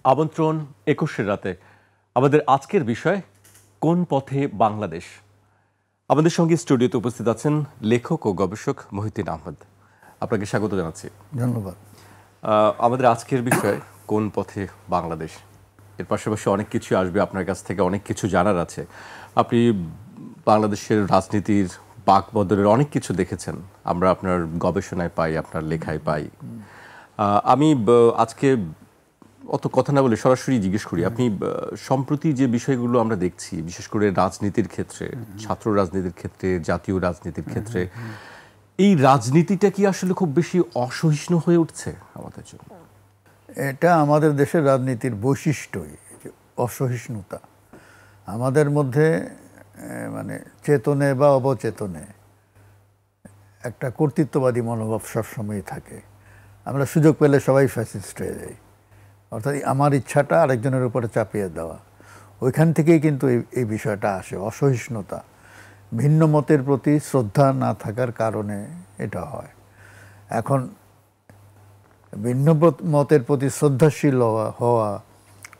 আমন্ত্রণ ২১ রাতে। আমাদের আজকের বিষয় কোন পথে বাংলাদেশ। আমাদের সঙ্গে স্টুডিওতে উপস্থিত আছেন লেখক ও গবেষক মহিউদ্দিন আহমেদ। আপনাকে স্বাগত জানাচ্ছি। ধন্যবাদ। আমাদের আজকের বিষয় কোন পথে বাংলাদেশ। এর পাশাপাশি অনেক কিছু আসবে, আপনার কাছ থেকে অনেক কিছু জানার আছে। আপনি বাংলাদেশের রাজনীতির বাকবদলের অনেক কিছু দেখেছেন, আমরা আপনার গবেষণায় পাই, আপনার লেখায় পাই। আমি আজকে অত কথা না বলে সরাসরি জিজ্ঞেস করি, আপনি সম্প্রতি যে বিষয়গুলো আমরা দেখছি, বিশেষ করে রাজনীতির ক্ষেত্রে, ছাত্র রাজনীতির ক্ষেত্রে, জাতীয় রাজনীতির ক্ষেত্রে, এই রাজনীতিটা কি আসলে খুব বেশি অসহিষ্ণু হয়ে উঠছে আমাদের জন্য? এটা আমাদের দেশের রাজনীতির বৈশিষ্ট্যই, অসহিষ্ণুতা। আমাদের মধ্যে মানে চেতনে বা অবচেতনে একটা কর্তৃত্ববাদী মনোভাব সবসময়ই থাকে। আমরা সুযোগ পেলে সবাই ফ্যাসিস্ট হয়ে যাই, অর্থাৎ আমার ইচ্ছাটা আরেকজনের উপরে চাপিয়ে দেওয়া। ওইখান থেকেই কিন্তু এই বিষয়টা আসে, অসহিষ্ণুতা। ভিন্ন মতের প্রতি শ্রদ্ধা না থাকার কারণে এটা হয়। এখন ভিন্ন মতের প্রতি শ্রদ্ধাশীল হওয়া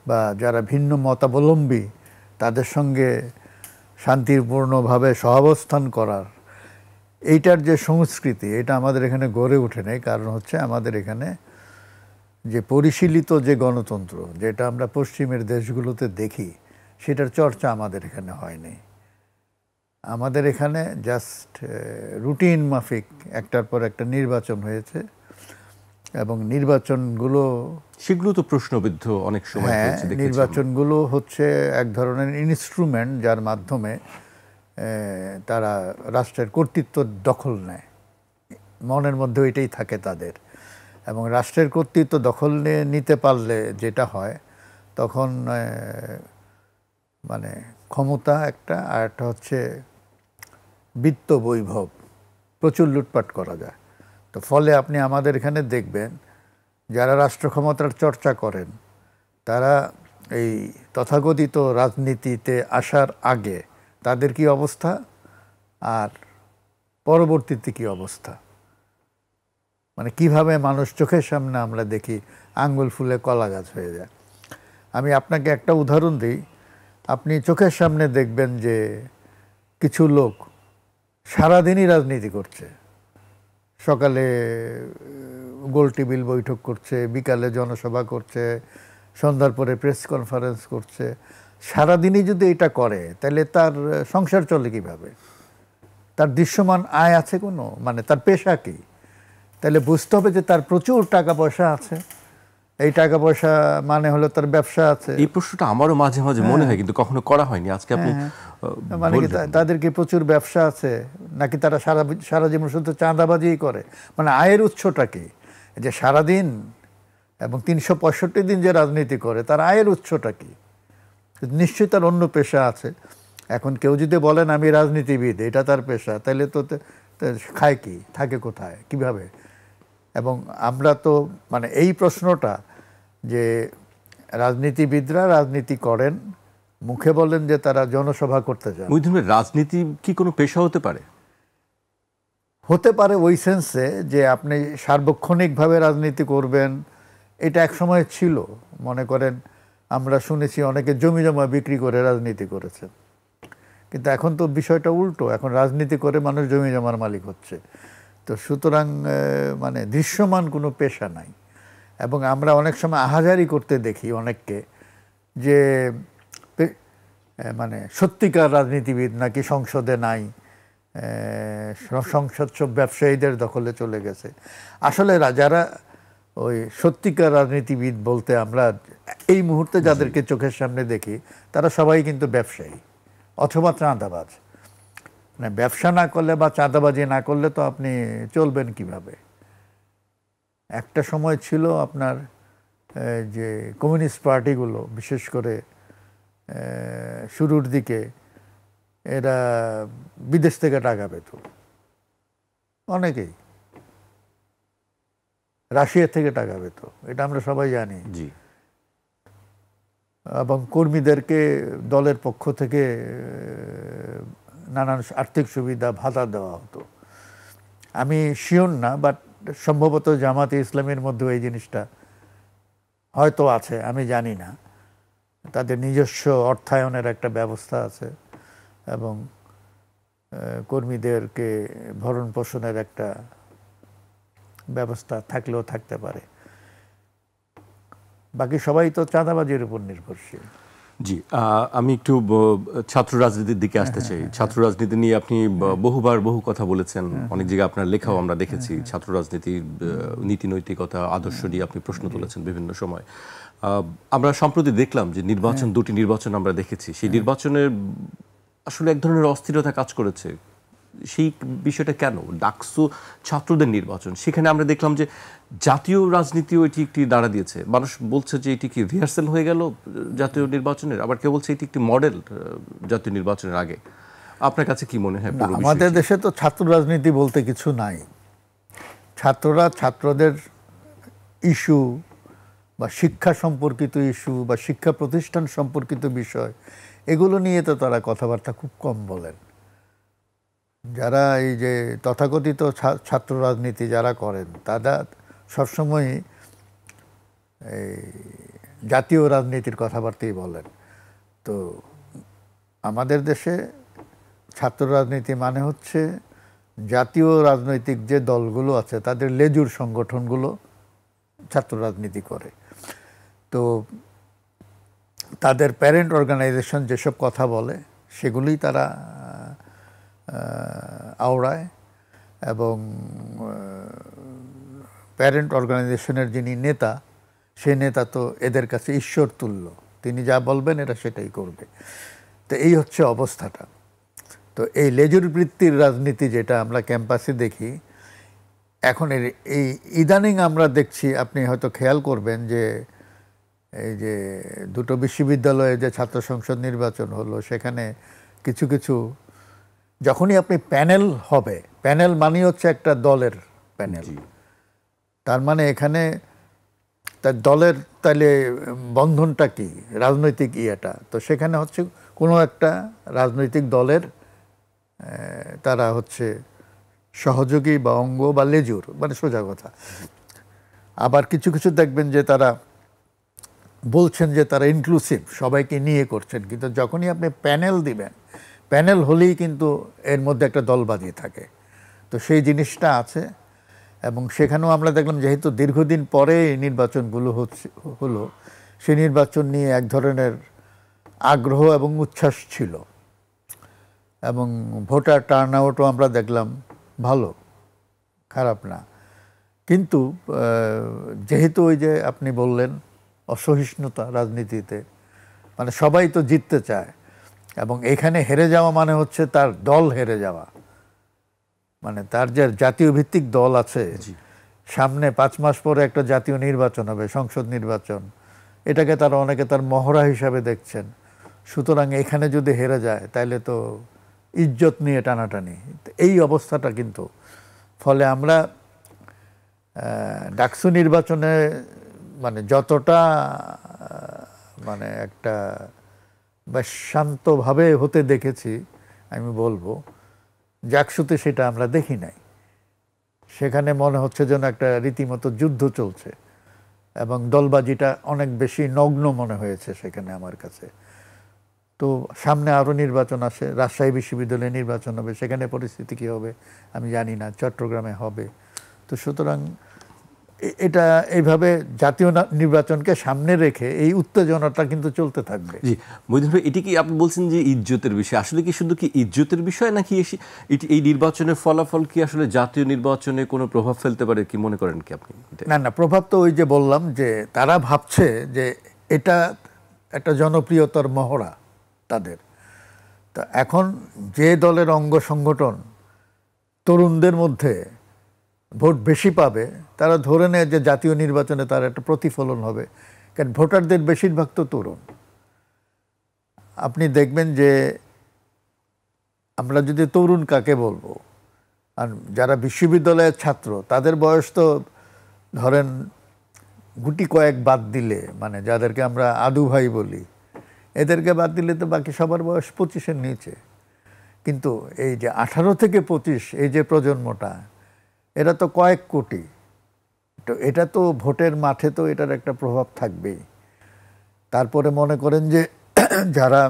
বা যারা ভিন্ন মতাবলম্বী তাদের সঙ্গে শান্তিপূর্ণভাবে সহাবস্থান করার এইটার যে সংস্কৃতি, এটা আমাদের এখানে গড়ে ওঠে নাই। কারণ হচ্ছে আমাদের এখানে যে পরিশীলিত যে গণতন্ত্র, যেটা আমরা পশ্চিমের দেশগুলোতে দেখি, সেটার চর্চা আমাদের এখানে হয়নি। আমাদের এখানে জাস্ট রুটিন মাফিক একটার পর একটা নির্বাচন হয়েছে এবং নির্বাচনগুলো, সেগুলো তো প্রশ্নবিদ্ধ অনেক সময় হয়েছে। নির্বাচনগুলো হচ্ছে এক ধরনের ইনস্ট্রুমেন্ট যার মাধ্যমে তারা রাষ্ট্রের কর্তৃত্ব দখল নেয়। মনের মধ্যে এটাই থাকে তাদের। এবং রাষ্ট্রের কর্তৃত্ব দখল নিতে পারলে যেটা হয়, তখন মানে ক্ষমতা একটা, আর একটা হচ্ছে বিত্ত বৈভব, প্রচুর লুটপাট করা যায়। তো ফলে আপনি আমাদের এখানে দেখবেন যারা রাষ্ট্র ক্ষমতার চর্চা করেন, তারা এই তথাকথিত রাজনীতিতে আসার আগে তাদের কি অবস্থা আর পরবর্তীতে কি অবস্থা, মানে কিভাবে মানুষ চোখের সামনে আমরা দেখি আঙ্গুল ফুলে কলা গাছ হয়ে যায়। আমি আপনাকে একটা উদাহরণ দিই। আপনি চোখের সামনে দেখবেন যে কিছু লোক সারাদিনই রাজনীতি করছে। সকালে গোল টেবিল বৈঠক করছে, বিকালে জনসভা করছে, সন্ধ্যার পরে প্রেস কনফারেন্স করছে। সারাদিনই যদি এটা করে, তাহলে তার সংসার চলে কিভাবে? তার দৃশ্যমান আয় আছে কোনো? মানে তার পেশা কি? তাহলে বুঝতে হবে যে তার প্রচুর টাকা পয়সা আছে। এই টাকা পয়সা মানে হলো তার ব্যবসা আছে। এই প্রশ্নটা আমারও মাঝে মাঝে মনে হয়, কিন্তু কখনো করা হয়নি। আজকে আপনি মানে কি তাদের কি প্রচুর ব্যবসা আছে, নাকি তারা সারা জীবন শুধু চাঁদাবাজিই করে? মানে আয়ের উৎসটা কি? যে সারাদিন এবং ৩৬৫ দিন যে রাজনীতি করে, তার আয়ের উৎসটা কি? নিশ্চয়ই তার অন্য পেশা আছে। এখন কেউ যদি বলেন আমি রাজনীতিবিদ, এটা তার পেশা, তাহলে তো খায় কি, থাকে কোথায়, কিভাবে? এবং আমরা তো মানে এই প্রশ্নটা যে রাজনীতিবিদরা রাজনীতি করেন, মুখে বলেন যে তারা জনসভা করতে চান। রাজনীতি কি কোনো পেশা হতে পারে? হতে পারে ওই সেন্সে যে আপনি সার্বক্ষণিকভাবে রাজনীতি করবেন, এটা এক সময় ছিল। মনে করেন আমরা শুনেছি অনেকে জমি জমা বিক্রি করে রাজনীতি করেছেন, কিন্তু এখন তো বিষয়টা উল্টো। এখন রাজনীতি করে মানুষ জমি জমার মালিক হচ্ছে। তো সুতরাং মানে দৃশ্যমান কোনো পেশা নাই। এবং আমরা অনেক সময় আহাজারি করতে দেখি অনেককে, যে মানে সত্যিকার রাজনীতিবিদ নাকি সংসদে নাই, সংসদ সব ব্যবসায়ীদের দখলে চলে গেছে। আসলে যারা ওই সত্যিকার রাজনীতিবিদ বলতে আমরা এই মুহূর্তে যাদেরকে চোখের সামনে দেখি, তারা সবাই কিন্তু ব্যবসায়ী অথবা চাঁদাবাজ। মানে ব্যবসা না করলে বা চাঁদাবাজি না করলে তো আপনি চলবেন কিভাবে? একটা সময় ছিল আপনার যে কমিউনিস্ট পার্টিগুলো, বিশেষ করে শুরুর দিকে, এরা বিদেশ থেকে টাকা পেত, অনেকেই রাশিয়া থেকে টাকা পেত, এটা আমরা সবাই জানি। এবং কর্মীদেরকে দলের পক্ষ থেকে নানান আর্থিক সুবিধা ভাতা দেওয়া হতো। আমি শিওর না, বাট সম্ভবত জামাতে ইসলামের মধ্যে এই জিনিসটা হয়তো আছে, আমি জানি না। তাদের নিজস্ব অর্থায়নের একটা ব্যবস্থা আছে এবং কর্মীদেরকে ভরণ পোষণের একটা ব্যবস্থা থাকলেও থাকতে পারে। বাকি সবাই তো চাঁদাবাজির উপর নির্ভরশীল। জি, আমি একটু ছাত্র রাজনীতির দিকে আসতে চাই। ছাত্র রাজনীতি নিয়ে আপনি বহুবার বহু কথা বলেছেন, অনেক জায়গায় আপনার লেখাও আমরা দেখেছি। ছাত্র রাজনীতির নীতি নৈতিকতা আদর্শ নিয়ে আপনি প্রশ্ন তুলেছেন বিভিন্ন সময়। আমরা সম্প্রতি দেখলাম যে দুটি নির্বাচন আমরা দেখেছি, সেই নির্বাচনের আসলে এক ধরনের অস্থিরতা কাজ করেছে। সেই বিষয়টা কেন? ডাকসু ছাত্রদের নির্বাচন, সেখানে আমরা দেখলাম যে জাতীয় রাজনীতিও এটি একটি দাঁড়া দিয়েছে। মানুষ বলছে যে এটি কি রিহার্সেল হয়ে গেল জাতীয় নির্বাচনের, আবার কেউ বলছে এটি একটি মডেল জাতীয় নির্বাচনের আগে। আপনার কাছে কি মনে হয়? আমাদের দেশে তো ছাত্র রাজনীতি বলতে কিছু নাই। ছাত্ররা ছাত্রদের ইস্যু বা শিক্ষা সম্পর্কিত ইস্যু বা শিক্ষা প্রতিষ্ঠান সম্পর্কিত বিষয়, এগুলো নিয়ে তো তারা কথাবার্তা খুব কম বলেন। যারা এই যে তথাকথিত ছাত্র রাজনীতি যারা করেন, তারা সবসময় এই জাতীয় রাজনীতির কথাবার্তাই বলেন। তো আমাদের দেশে ছাত্র রাজনীতি মানে হচ্ছে জাতীয় রাজনৈতিক যে দলগুলো আছে তাদের লেজুর সংগঠনগুলো ছাত্র রাজনীতি করে। তো তাদের প্যারেন্ট অর্গানাইজেশন যেসব কথা বলে সেগুলোই তারা আওড়ায়, এবং প্যারেন্ট অর্গানাইজেশনের যিনি নেতা, সে নেতা তো এদের কাছে ঈশ্বর তুল্য, তিনি যা বলবেন এরা সেটাই করবে। তো এই হচ্ছে অবস্থাটা। তো এই লেজুর বৃত্তির রাজনীতি যেটা আমরা ক্যাম্পাসে দেখি এখন, এই ইদানিং আমরা দেখছি, আপনি হয়তো খেয়াল করবেন যে এই যে দুটো বিশ্ববিদ্যালয়ে যে ছাত্র সংসদ নির্বাচন হলো, সেখানে কিছু কিছু যখনই আপনি প্যানেল হবে, প্যানেল মানে হচ্ছে একটা দলের প্যানেল, তার মানে এখানে তার দলের তাহলে বন্ধনটা কি, রাজনৈতিক ইয়েটা, তো সেখানে হচ্ছে কোনো একটা রাজনৈতিক দলের তারা হচ্ছে সহযোগী বা অঙ্গ বা লেজুর, মানে সোজা কথা। আবার কিছু কিছু দেখবেন যে তারা বলছেন যে তারা ইনক্লুসিভ, সবাইকে নিয়ে করছেন, কিন্তু যখনই আপনি প্যানেল দিবেন, প্যানেল হলেই কিন্তু এর মধ্যে একটা দলবাজি থাকে। তো সেই জিনিসটা আছে, এবং সেখানেও আমরা দেখলাম যেহেতু দীর্ঘদিন পরে এই নির্বাচনগুলো হলো, সেই নির্বাচন নিয়ে এক ধরনের আগ্রহ এবং উচ্ছ্বাস ছিল, এবং ভোটার টার্ন আউটও আমরা দেখলাম ভালো, খারাপ না। কিন্তু যেহেতু ওই যে আপনি বললেন অসহিষ্ণুতা রাজনীতিতে, মানে সবাই তো জিততে চায়, এবং এখানে হেরে যাওয়া মানে হচ্ছে তার দল হেরে যাওয়া, মানে তার যে জাতীয় ভিত্তিক দল আছে, সামনে 5 মাস পরে একটা জাতীয় নির্বাচন হবে, সংসদ নির্বাচন, এটাকে তারা অনেকে তার মহড়া হিসাবে দেখছেন। সুতরাং এখানে যদি হেরে যায় তাহলে তো ইজ্জত নিয়ে টানাটানি, এই অবস্থাটা কিন্তু। ফলে আমরা ডাকসু নির্বাচনে মানে যতটা মানে একটা বেশ শান্তভাবে হতে দেখেছি, আমি বলবো জাকসুতে সেটা আমরা দেখি নাই। সেখানে মনে হচ্ছে যেন একটা রীতিমতো যুদ্ধ চলছে, এবং দলবাজিটা অনেক বেশি নগ্ন মনে হয়েছে সেখানে আমার কাছে। তো সামনে আরও নির্বাচন আসে, রাজশাহী বিশ্ববিদ্যালয়ে নির্বাচন হবে, সেখানে পরিস্থিতি কী হবে আমি জানি না, চট্টগ্রামে হবে। তো সুতরাং এটা এইভাবে জাতীয় নির্বাচনকে সামনে রেখে এই উত্তেজনাটা কিন্তু চলতে থাকবে। জি মহিউদ্দিন ভাই, এটি কি আপনি বলছেন যে ইজ্জতের বিষয়, আসলে কি শুধু কি ইজ্জতের বিষয়, নাকি এই নির্বাচনের ফলাফল কি আসলে জাতীয় নির্বাচনে কোনো প্রভাব ফেলতে পারে, কি মনে করেন কি আপনি? না না, প্রভাব তো ওই যে বললাম যে তারা ভাবছে যে এটা একটা জনপ্রিয়তার মহড়া তাদের। তা এখন যে দলের অঙ্গ সংগঠন তরুণদের মধ্যে ভোট বেশি পাবে, তারা ধরে নেয় যে জাতীয় নির্বাচনে তার একটা প্রতিফলন হবে, কারণ ভোটারদের বেশিরভাগ তো তরুণ। আপনি দেখবেন যে আমরা যদি তরুণ কাকে বলবো, আর যারা বিশ্ববিদ্যালয়ের ছাত্র তাদের বয়স তো ধরেন গুটি কয়েক বাদ দিলে, মানে যাদেরকে আমরা আদু ভাই বলি, এদেরকে বাদ দিলে তো বাকি সবার বয়স 25-এর নিচে। কিন্তু এই যে 18 থেকে 25 এই যে প্রজন্মটা, এরা তো কয়েক কোটি তো এটা তো ভোটের মাঠে তো এটার একটা প্রভাব থাকবেই। তারপরে মনে করেন যে যারা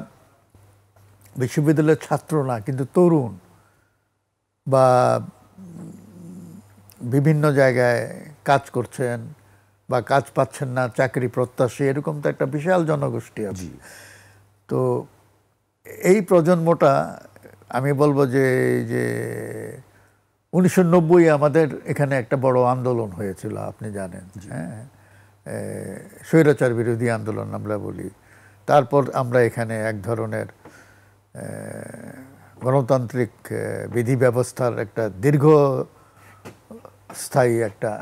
বিশ্ববিদ্যালয়ের ছাত্র না কিন্তু তরুণ বা বিভিন্ন জায়গায় কাজ করছেন বা কাজ পাচ্ছেন না, চাকরি প্রত্যাশী, এরকম তো একটা বিশাল জনগোষ্ঠী আছে। তো এই প্রজন্মটা আমি বলবো যে 1990 আমাদের এখানে একটা বড় আন্দোলন হয়েছিল, আপনি জানেন। হ্যাঁ, স্বৈরাচার বিরোধী আন্দোলন আমরা বলি। তারপর আমরা এখানে এক ধরনের গণতান্ত্রিক বিধি ব্যবস্থার একটা দীর্ঘস্থায়ী একটা,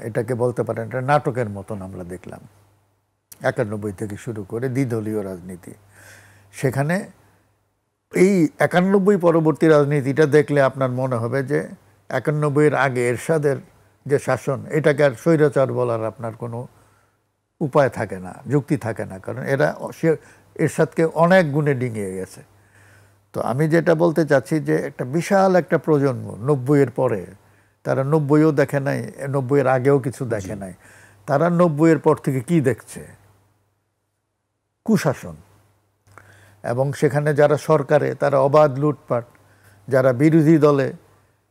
এটাকে বলতে পারেন একটা নাটকের মতন আমরা দেখলাম 91 থেকে শুরু করে দ্বিদলীয় রাজনীতি। সেখানে এই 91 পরবর্তী রাজনীতিটা দেখলে আপনার মনে হবে যে 91-এর আগে এরশাদের যে শাসন, এটাকে আর স্বৈরাচার বলার আপনার কোনো উপায় থাকে না, যুক্তি থাকে না, কারণ এরা এরশাদকে অনেক গুণে ডিঙিয়ে গেছে। তো আমি যেটা বলতে চাচ্ছি যে একটা বিশাল একটা প্রজন্ম 90-এর পরে, তারা 90-ও দেখে নাই, 90-এর আগেও কিছু দেখে নাই, তারা 90-এর পর থেকে কি দেখছে? কুশাসন। এবং সেখানে যারা সরকারে তারা অবাধ লুটপাট, যারা বিরোধী দলে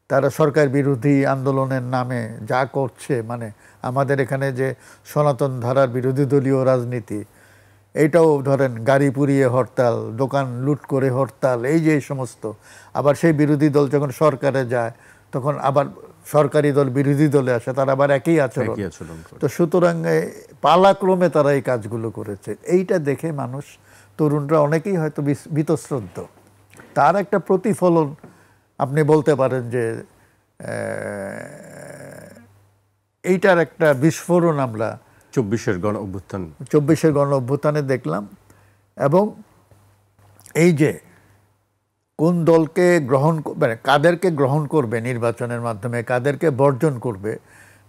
তারা সরকার বিরোধী আন্দোলনের নামে যা করছে, মানে আমাদের এখানে যে সনাতন ধারার বিরোধী দলীয় রাজনীতি, এইটাও ধরেন গাড়ি পুড়িয়ে হরতাল, দোকান লুট করে হরতাল, এই যে সমস্ত। আবার সেই বিরোধী দল যখন সরকারে যায় তখন আবার সরকারি দল বিরোধী দলে আসে, তারা আবার একই আচরণ। তো সুতরাং পালাক্রমে তারা এই কাজগুলো করেছে। এইটা দেখে মানুষ, তরুণরা অনেকেই হয়তো বীতশ্রদ্ধ। তার একটা প্রতিফলন আপনি বলতে পারেন যে এইটার একটা বিস্ফোরণ আমরা 24-এর গণ অভ্যুত্থানে দেখলাম। এবং এই যে কোন দলকে গ্রহণ, মানে কাদেরকে গ্রহণ করবে নির্বাচনের মাধ্যমে, কাদেরকে বর্জন করবে,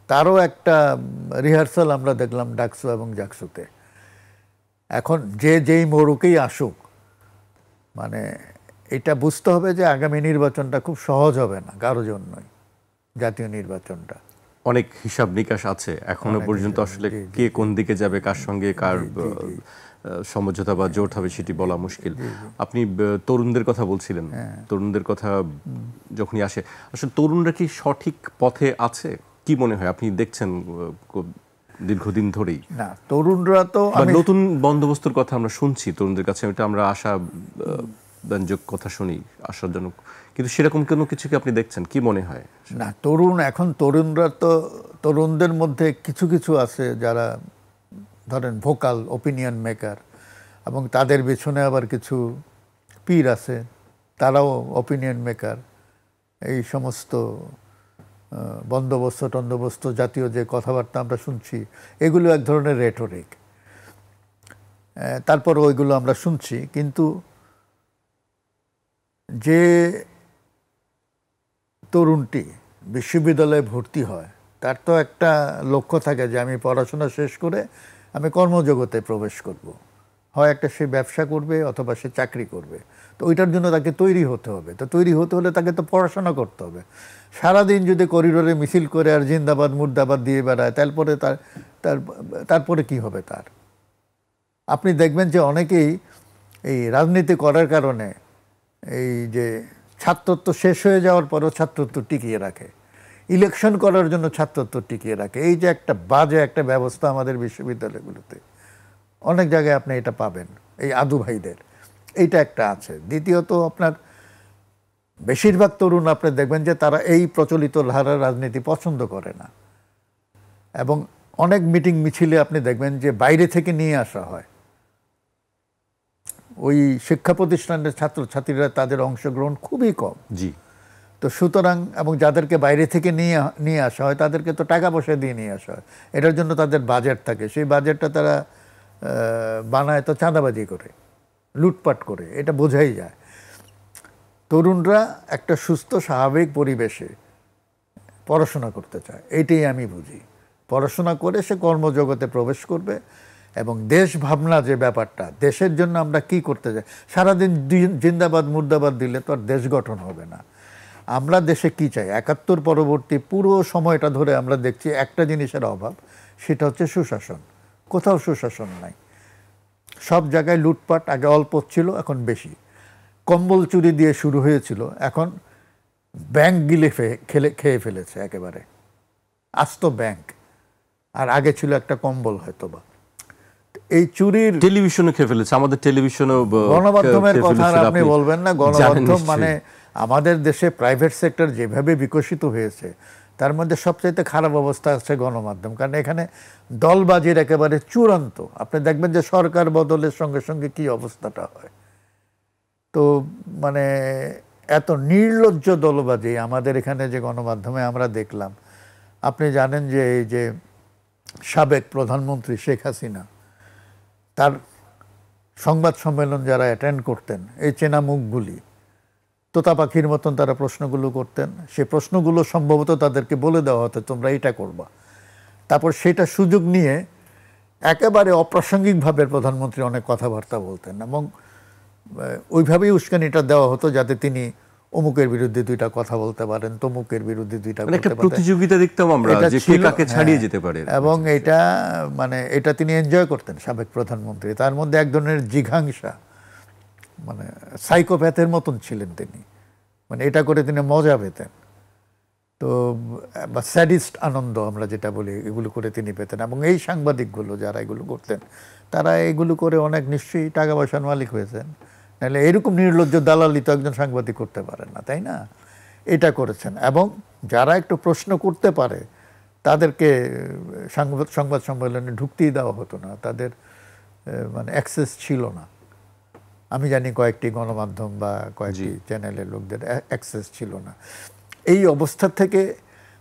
তারও একটা রিহার্সাল আমরা দেখলাম ডাকসু এবং জাকসুতে। এখন যেই মোড়কেই আসুক, মানে এটা বুঝতে হবে যে আগামী নির্বাচনটা খুব সহজ হবে না কারো জন্যই, জাতীয় নির্বাচনটা। অনেক হিসাব নিকাশ আছে এখনো পর্যন্ত, আসলে কে কোন দিকে যাবে, কার সঙ্গে কার সমঝোতা বা জোট হবে সেটি বলা মুশকিল। আপনি তরুণদের কথা বলছিলেন, তরুণদের কথা যখনই আসে, আসলে তরুণরা কি সঠিক পথে আছে? কি মনে হয়, আপনি দেখছেন দীর্ঘদিন ধরেই? না, তরুণরা তো নতুন বন্দোবস্তের কথা আমরা শুনছি তরুণদের কাছে, এটা আমরা আশা ব্যঞ্জক কথা শুনি, আশাজনক, কিন্তু সেরকম কোনো কিছু কি আপনি দেখছেন? কি মনে হয়? না, তরুণরা তো, তরুণদের মধ্যে কিছু কিছু আছে যারা ধরেন ভোকাল ওপিনিয়ন মেকার, এবং তাদের পেছনে আবার কিছু পীর আছে, তারাও ওপিনিয়ন মেকার। এই সমস্ত বন্দোবস্ত জাতীয় যে কথাবার্তা আমরা শুনছি, এগুলো এক ধরনের রেটরিক। তারপর ওইগুলো আমরা শুনছি, কিন্তু যে তরুণটি বিশ্ববিদ্যালয়ে ভর্তি হয় তার তো একটা লক্ষ্য থাকে যে আমি পড়াশোনা শেষ করে আমি কর্মজগতে প্রবেশ করব, হয় একটা সে ব্যবসা করবে অথবা সে চাকরি করবে। তো ওইটার জন্য তাকে তৈরি হতে হবে। তো তৈরি হতে হলে তাকে তো পড়াশোনা করতে হবে। সারাদিন যদি করিডোরে মিছিল করে আর জিন্দাবাদ মুর্দাবাদ দিয়ে বেড়ায়, তারপরে তারপরে কি হবে তার? আপনি দেখবেন যে অনেকেই এই রাজনীতি করার কারণে এই যে ছাত্রত্ব শেষ হয়ে যাওয়ার পরও ছাত্রত্ব টিকিয়ে রাখে, ইলেকশন করার জন্য ছাত্রত্ব টিকিয়ে রাখে। এই যে একটা বাজে একটা ব্যবস্থা আমাদের বিশ্ববিদ্যালয়গুলোতে, অনেক জায়গায় আপনি এটা পাবেন, এই আদু ভাইদের এইটা একটা আছে। দ্বিতীয়ত আপনার বেশিরভাগ তরুণ আপনি দেখবেন যে তারা এই প্রচলিত ধারার রাজনীতি পছন্দ করে না, এবং অনেক মিটিং মিছিলে আপনি দেখবেন যে বাইরে থেকে নিয়ে আসা হয়। ওই শিক্ষা প্রতিষ্ঠানের ছাত্রছাত্রীরা, তাদের অংশগ্রহণ খুবই কম। জি। তো সুতরাং, এবং যাদেরকে বাইরে থেকে নিয়ে আসা হয় তাদেরকে তো টাকা পয়সা দিয়ে নিয়ে আসা হয়, এটার জন্য তাদের বাজেট থাকে। সেই বাজেটটা তারা বানায় তো চাঁদাবাজি করে, লুটপাট করে, এটা বোঝাই যায়। তরুণরা একটা সুস্থ স্বাভাবিক পরিবেশে পড়াশোনা করতে চায়, এইটাই আমি বুঝি। পড়াশোনা করে সে কর্মজগতে প্রবেশ করবে, এবং দেশ ভাবনা যে ব্যাপারটা, দেশের জন্য আমরা কি করতে চাই, সারাদিন জিন্দাবাদ মুর্দাবাদ দিলে তো আর দেশ গঠন হবে না। আমরা দেশে কি চাই, ৭১ পরবর্তী পুরো সময়টা ধরে আমরা দেখছি একটা জিনিসের অভাব, সেটা হচ্ছে সুশাসন। কোথাও সুশাসন নাই, সব জায়গায় লুটপাট। আগে অল্প ছিল, এখন বেশি। কম্বল চুরি দিয়ে শুরু হয়েছিল, এখন ব্যাংক গিলে খেয়ে ফেলেছে একেবারে, আস্ত ব্যাংক। আর আগে ছিল একটা কম্বল হয়তোবা। এই চুরির টেলিভিশনও খেয়ে ফেলেছে, আমাদের টেলিভিশনও গণমাধ্যমের কথা আপনি বলবেন না। গণমাধ্যম মানে আমাদের দেশে প্রাইভেট সেক্টর যেভাবে বিকশিত হয়েছে, তার মধ্যে সবচাইতে খারাপ অবস্থা আছে গণমাধ্যম। কারণ এখানে দলবাজির একেবারে চূড়ান্ত। আপনি দেখবেন যে সরকার বদলের সঙ্গে সঙ্গে কি অবস্থাটা হয়। তো মানে এত নির্লজ্জ দলবাজি আমাদের এখানে যে গণমাধ্যমে আমরা দেখলাম। আপনি জানেন যে এই যে সাবেক প্রধানমন্ত্রী শেখ হাসিনা, তার সংবাদ সম্মেলন যারা অ্যাটেন্ড করতেন, এই চেনা মুখগুলি, তোতা পাখির মতন তারা প্রশ্নগুলো করতেন। সে প্রশ্নগুলো সম্ভবত তাদেরকে বলে দেওয়া হতো তোমরা এটা করবা। তারপর সেটা সুযোগ নিয়ে একেবারে অপ্রাসঙ্গিকভাবে প্রধানমন্ত্রী অনেক কথাবার্তা বলতেন, এবং ওইভাবেই উস্কানিটা দেওয়া হতো যাতে তিনি অমুকের বিরুদ্ধে দুইটা কথা বলতে পারেন, তমুকের বিরুদ্ধে দুইটা কথা বলতে পারেন। প্রতিযোগিতা দেখতাম আমরা যে কে কাকে ছাড়িয়ে যেতে পারে, এবং এটা মানে এটা তিনি এনজয় করতেন সাবেক প্রধানমন্ত্রী। তার মধ্যে এক ধরনের জিঘাংসা, মানে সাইকোপ্যাথের মতন ছিলেন তিনি। মানে এটা করে তিনি মজা পেতেন। তো বা স্যাডিস্ট আনন্দ আমরা যেটা বলি, এগুলো করে তিনি পেতেন। এবং এই সাংবাদিকগুলো যারা এগুলো করতেন, তারা এগুলো করে অনেক নিশ্চয়ই টাকা পয়সার মালিক হয়েছেন। নাহলে এরকম নির্লজ্জ দালালি তো একজন সাংবাদিক করতে পারেন না, তাই না? এটা করেছেন। এবং যারা একটু প্রশ্ন করতে পারে তাদেরকে সংবাদ সম্মেলনে ঢুকতেই দেওয়া হতো না, তাদের মানে অ্যাক্সেস ছিল না। আমি জানি কয়েকটি গণমাধ্যম বা কয়েকটি চ্যানেলের লোকদের অ্যাক্সেস ছিল না। এই অবস্থা থেকে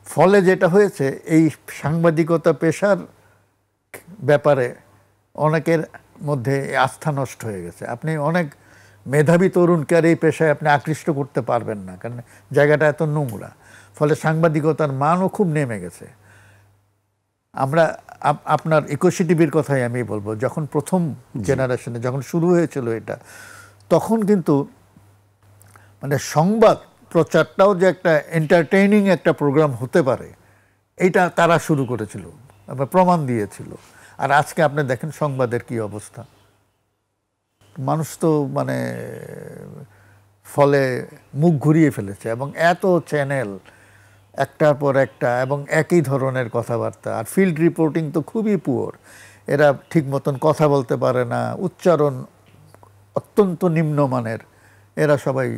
ফলে যেটা হয়েছে, এই সাংবাদিকতা পেশার ব্যাপারে অনেকের মধ্যে আস্থা নষ্ট হয়ে গেছে। আপনি অনেক মেধাবী তরুণকে আর এই পেশায় আপনি আকৃষ্ট করতে পারবেন না, কারণ জায়গাটা এত নোংরা। ফলে সাংবাদিকতার মানও খুব নেমে গেছে। আমরা আপনার 21 টিভির কথাই আমি বলবো, যখন প্রথম জেনারেশনে যখন শুরু হয়েছিল এটা, তখন কিন্তু মানে সংবাদ প্রচারটাও যে একটা এন্টারটেইনিং একটা প্রোগ্রাম হতে পারে, এইটা তারা শুরু করেছিল, প্রমাণ দিয়েছিল। আর আজকে আপনি দেখেন সংবাদের কি অবস্থা। মানুষ তো মানে ফলে মুখ ঘুরিয়ে ফেলেছে, এবং এত চ্যানেল একটার পর একটা, এবং একই ধরনের কথাবার্তা। আর ফিল্ড রিপোর্টিং তো খুবই পুয়ার। এরা ঠিক মতন কথা বলতে পারে না, উচ্চারণ অত্যন্ত নিম্নমানের। এরা সবাই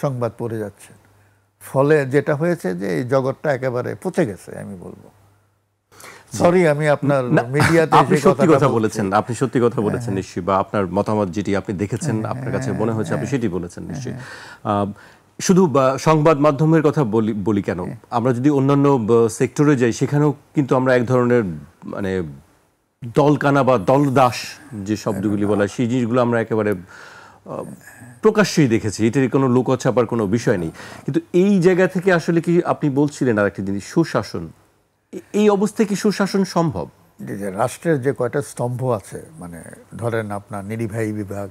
সংবাদ পড়ে যাচ্ছে। ফলে যেটা হয়েছে যে এই জগৎটা একেবারে পচে গেছে আমি বলবো। সরি, আমি আপনার মিডিয়াতে আপনি সত্যি কথা বলেছেন, আপনি সত্যি কথা বলেছেন নিশ্চয়ই, বা আপনার মতামত যেটি আপনি দেখেছেন, আপনার কাছে মনে হয়েছে আপনি সেটি বলেছেন নিশ্চয়ই। শুধু সংবাদ মাধ্যমের কথা বলি কেন, আমরা যদি অন্যান্য সেক্টরে যাই, সেখানেও কিন্তু আমরা এক ধরনের মানে দলকানা বা দলদাস যে শব্দগুলি বলা হয়, সেই জিনিসগুলো আমরা একেবারে প্রকাশ্যেই দেখেছি। এটার কোনো লুকোছাপার কোনো বিষয় নেই। কিন্তু এই জায়গা থেকে আসলে কি আপনি বলছিলেন আর একটা জিনিস, সুশাসন, এই অবস্থায় কি সুশাসন সম্ভব? যে রাষ্ট্রের যে কয়টা স্তম্ভ আছে, মানে ধরেন আপনার নির্বাহী বিভাগ,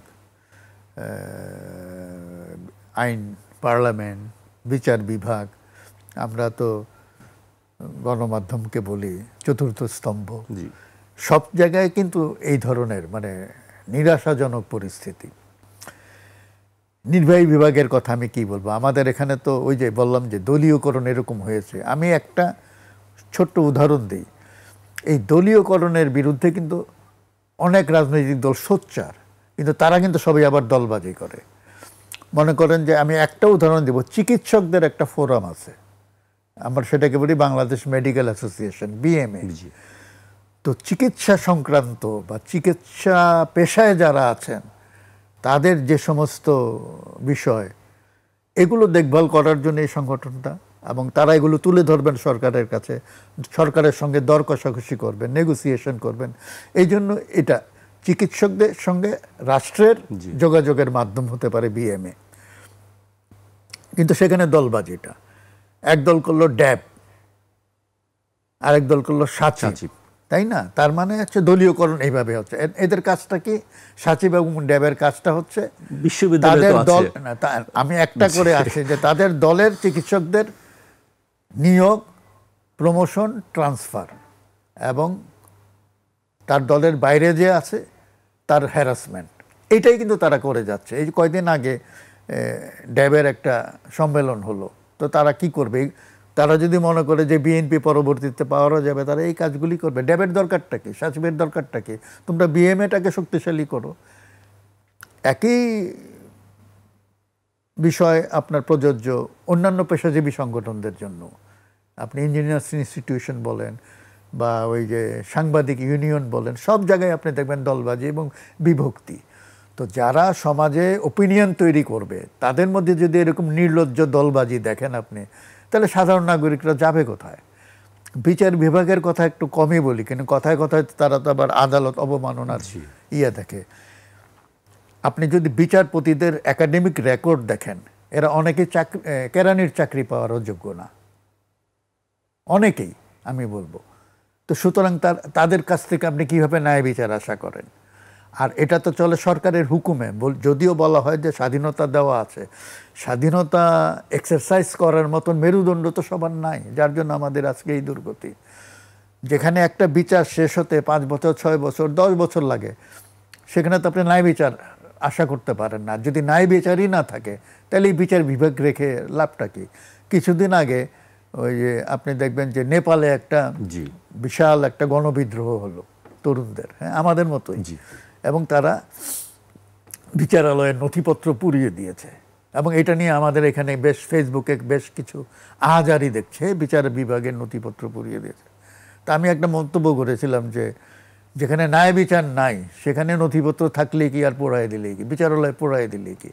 আইন, পার্লামেন্ট, বিচার বিভাগ, আমরা তো গণমাধ্যমকে বলি চতুর্থ স্তম্ভ। সব জায়গায় কিন্তু এই ধরনের মানে নিরাশাজনক পরিস্থিতি। নির্বাহী বিভাগের কথা আমি কি বলবো, আমাদের এখানে তো ওই যে বললাম যে দলীয়করণ এরকম হয়েছে। আমি একটা ছোট্ট উদাহরণ দিই। এই দলীয়করণের বিরুদ্ধে কিন্তু অনেক রাজনৈতিক দল সোচ্চার, কিন্তু তারা কিন্তু সবাই আবার দলবাজি করে। মনে করেন যে আমি একটা উদাহরণ দেব, চিকিৎসকদের একটা ফোরাম আছে, আমরা সেটাকে বলি বাংলাদেশ মেডিকেল অ্যাসোসিয়েশন, বিএমএ। তো চিকিৎসা সংক্রান্ত বা চিকিৎসা পেশায় যারা আছেন তাদের যে সমস্ত বিষয়, এগুলো দেখভাল করার জন্য এই সংগঠনটা, এবং তারা এগুলো তুলে ধরবেন সরকারের কাছে, সরকারের সঙ্গে দর কষাকষি করবেন, নেগোসিয়েশন করবেন। এই জন্য এটা চিকিৎসকদের সঙ্গে রাষ্ট্রের যোগাযোগের মাধ্যম হতে পারে বিএমএ। কিন্তু সেখানে দলবাজিটা, একদল করলো ড্যাব, আরেক দল করলো সাচিব, তাই না? তার মানে হচ্ছে দলীয়করণ এইভাবে হচ্ছে। এদের কাজটা কি, সাচিব এবং ড্যাবের কাজটা হচ্ছে বিশ্ববিদ্যালয় তাদের দল না, আমি একটা করে আসি যে তাদের দলের চিকিৎসকদের নিয়োগ, প্রমোশন, ট্রান্সফার এবং তার দলের বাইরে যে আছে তার হ্যারাসমেন্ট, এটাই কিন্তু তারা করে যাচ্ছে। এই কয়দিন আগে ড্যাবের একটা সম্মেলন হলো, তো তারা কি করবে? তারা যদি মনে করে যে বিএনপি পরবর্তীতে পাওয়ারও যাবে, তারা এই কাজগুলি করবে। ড্যাবের দরকারটা কি? সাচিবের দরকারটা কি? তোমরা বিএমএটাকে শক্তিশালী করো। একই বিষয় আপনার প্রযোজ্য অন্যান্য পেশাজীবী সংগঠনদের জন্য। আপনি ইঞ্জিনিয়ার্স ইনস্টিটিউশন বলেন বা ওই যে সাংবাদিক ইউনিয়ন বলেন, সব জায়গায় আপনি দেখবেন দলবাজি এবং বিভক্তি। তো যারা সমাজে ওপিনিয়ন তৈরি করবে তাদের মধ্যে যদি এরকম নির্লজ্জ দলবাজি দেখেন আপনি, তাহলে সাধারণ নাগরিকরা যাবে কোথায়? বিচার বিভাগের কথা একটু কমই বলি, কিন্তু কথায় কথায় তারা তো আবার আদালত অবমাননার দেখে। আপনি যদি বিচারপতিদের একাডেমিক রেকর্ড দেখেন, এরা অনেকেই কেরানির চাকরি পাওয়ারও যোগ্য না, অনেকেই আমি বলবো। তো সুতরাং তাদের কাছ থেকে আপনি কিভাবে ন্যায় বিচার আশা করেন? আর এটা তো চলে সরকারের হুকুমে। যদিও বলা হয় যে স্বাধীনতা দেওয়া আছে, স্বাধীনতা এক্সারসাইজ করার মতন মেরুদণ্ড তো সবার নাই, যার জন্য আমাদের আজকে এই দুর্গতি। যেখানে একটা বিচার শেষ হতে 5 বছর, 6 বছর, 10 বছর লাগে, সেখানে তো আপনি ন্যায় বিচার আশা করতে পারেন না। যদি ন্যায় বিচারই না থাকে, তাহলে এই বিচার বিভাগ রেখে লাভটা কি? কিছুদিন আগে ওই যে আপনি দেখবেন যে নেপালে একটা বিশাল একটা গণবিদ্রোহ হলো তরুণদের, হ্যাঁ, আমাদের মতোই, এবং তারা বিচারালয়ের নথিপত্র পুড়িয়ে দিয়েছে। এবং এটা নিয়ে আমাদের এখানে বেশ ফেসবুকে বেশ কিছু আহাজারি দেখছে, বিচার বিভাগের নথিপত্র পুড়িয়ে দিয়েছে। তা আমি একটা মন্তব্য করেছিলাম যে যেখানে ন্যায় বিচার নাই সেখানে নথিপত্র থাকলে কি আর পোড়ায় দিলেই কি, বিচারালয় পোড়ায় দিলেই কি?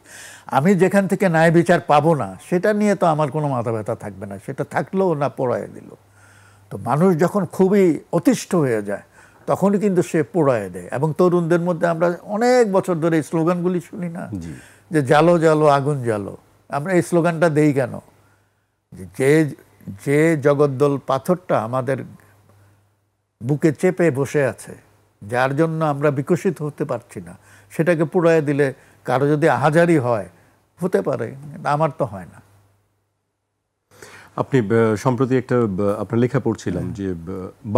আমি যেখান থেকে ন্যায় বিচার পাবো না সেটা নিয়ে তো আমার কোনো মাথা ব্যথা থাকবে না, সেটা থাকলেও না পোড়ায় দিল। তো মানুষ যখন খুবই অতিষ্ঠ হয়ে যায় তখনই কিন্তু সে পোড়ায় দেয়। এবং তরুণদের মধ্যে আমরা অনেক বছর ধরে এই স্লোগানগুলি শুনি না, যে জালো জালো আগুন জালো। আমরা এই স্লোগানটা দেই কেন? যে জগদ্দল পাথরটা আমাদের বুকে চেপে বসে আছে, যার জন্য আমরা বিকশিত হতে পারছি না, সেটাকে পুড়ায় দিলে কারো যদি আহাজারি হয় হতে পারে, আমার তো হয় না। আপনি সম্প্রতি একটা আপনার লেখা পড়ছিলাম যে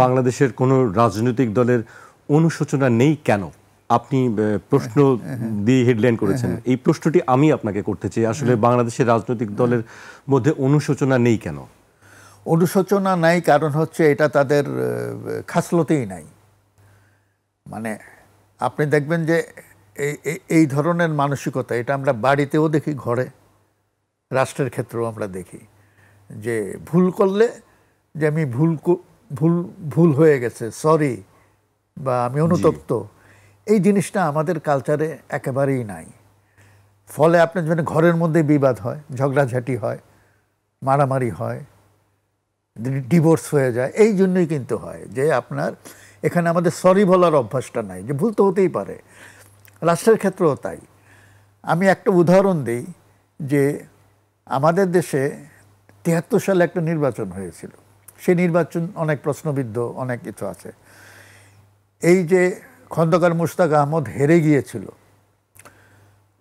বাংলাদেশের কোনো রাজনৈতিক দলের অনুশোচনা নেই কেন? আপনি প্রশ্ন দিয়ে হেডলাইন করেছেন। এই প্রশ্নটি আমি আপনাকে করতে চাই, আসলে বাংলাদেশের রাজনৈতিক দলের মধ্যে অনুশোচনা নেই কেন? অনুশোচনা নাই কারণ হচ্ছে এটা তাদের খাসলতেই নাই। মানে আপনি দেখবেন যে এই ধরনের মানসিকতা এটা আমরা বাড়িতেও দেখি, ঘরে, রাষ্ট্রের ক্ষেত্রেও আমরা দেখি যে ভুল করলে যে আমি ভুল হয়ে গেছে, সরি, বা আমি অনুতপ্ত, এই জিনিসটা আমাদের কালচারে একেবারেই নাই। ফলে আপনার জন্য ঘরের মধ্যে বিবাদ হয়, ঝগড়াঝাটি হয়, মারামারি হয়, ডিভোর্স হয়ে যায়। এই জন্যই কিন্তু হয় যে আপনার এখানে আমাদের সরি বলার অভ্যাসটা নাই, যে ভুল তো হতেই পারে। রাষ্ট্রের ক্ষেত্রেও তাই। আমি একটা উদাহরণ দিই যে আমাদের দেশে 73 সালে একটা নির্বাচন হয়েছিল। সেই নির্বাচন অনেক প্রশ্নবিদ্ধ, অনেক কিছু আছে। এই যে খন্দকার মুশতাক আহমদ হেরে গিয়েছিল,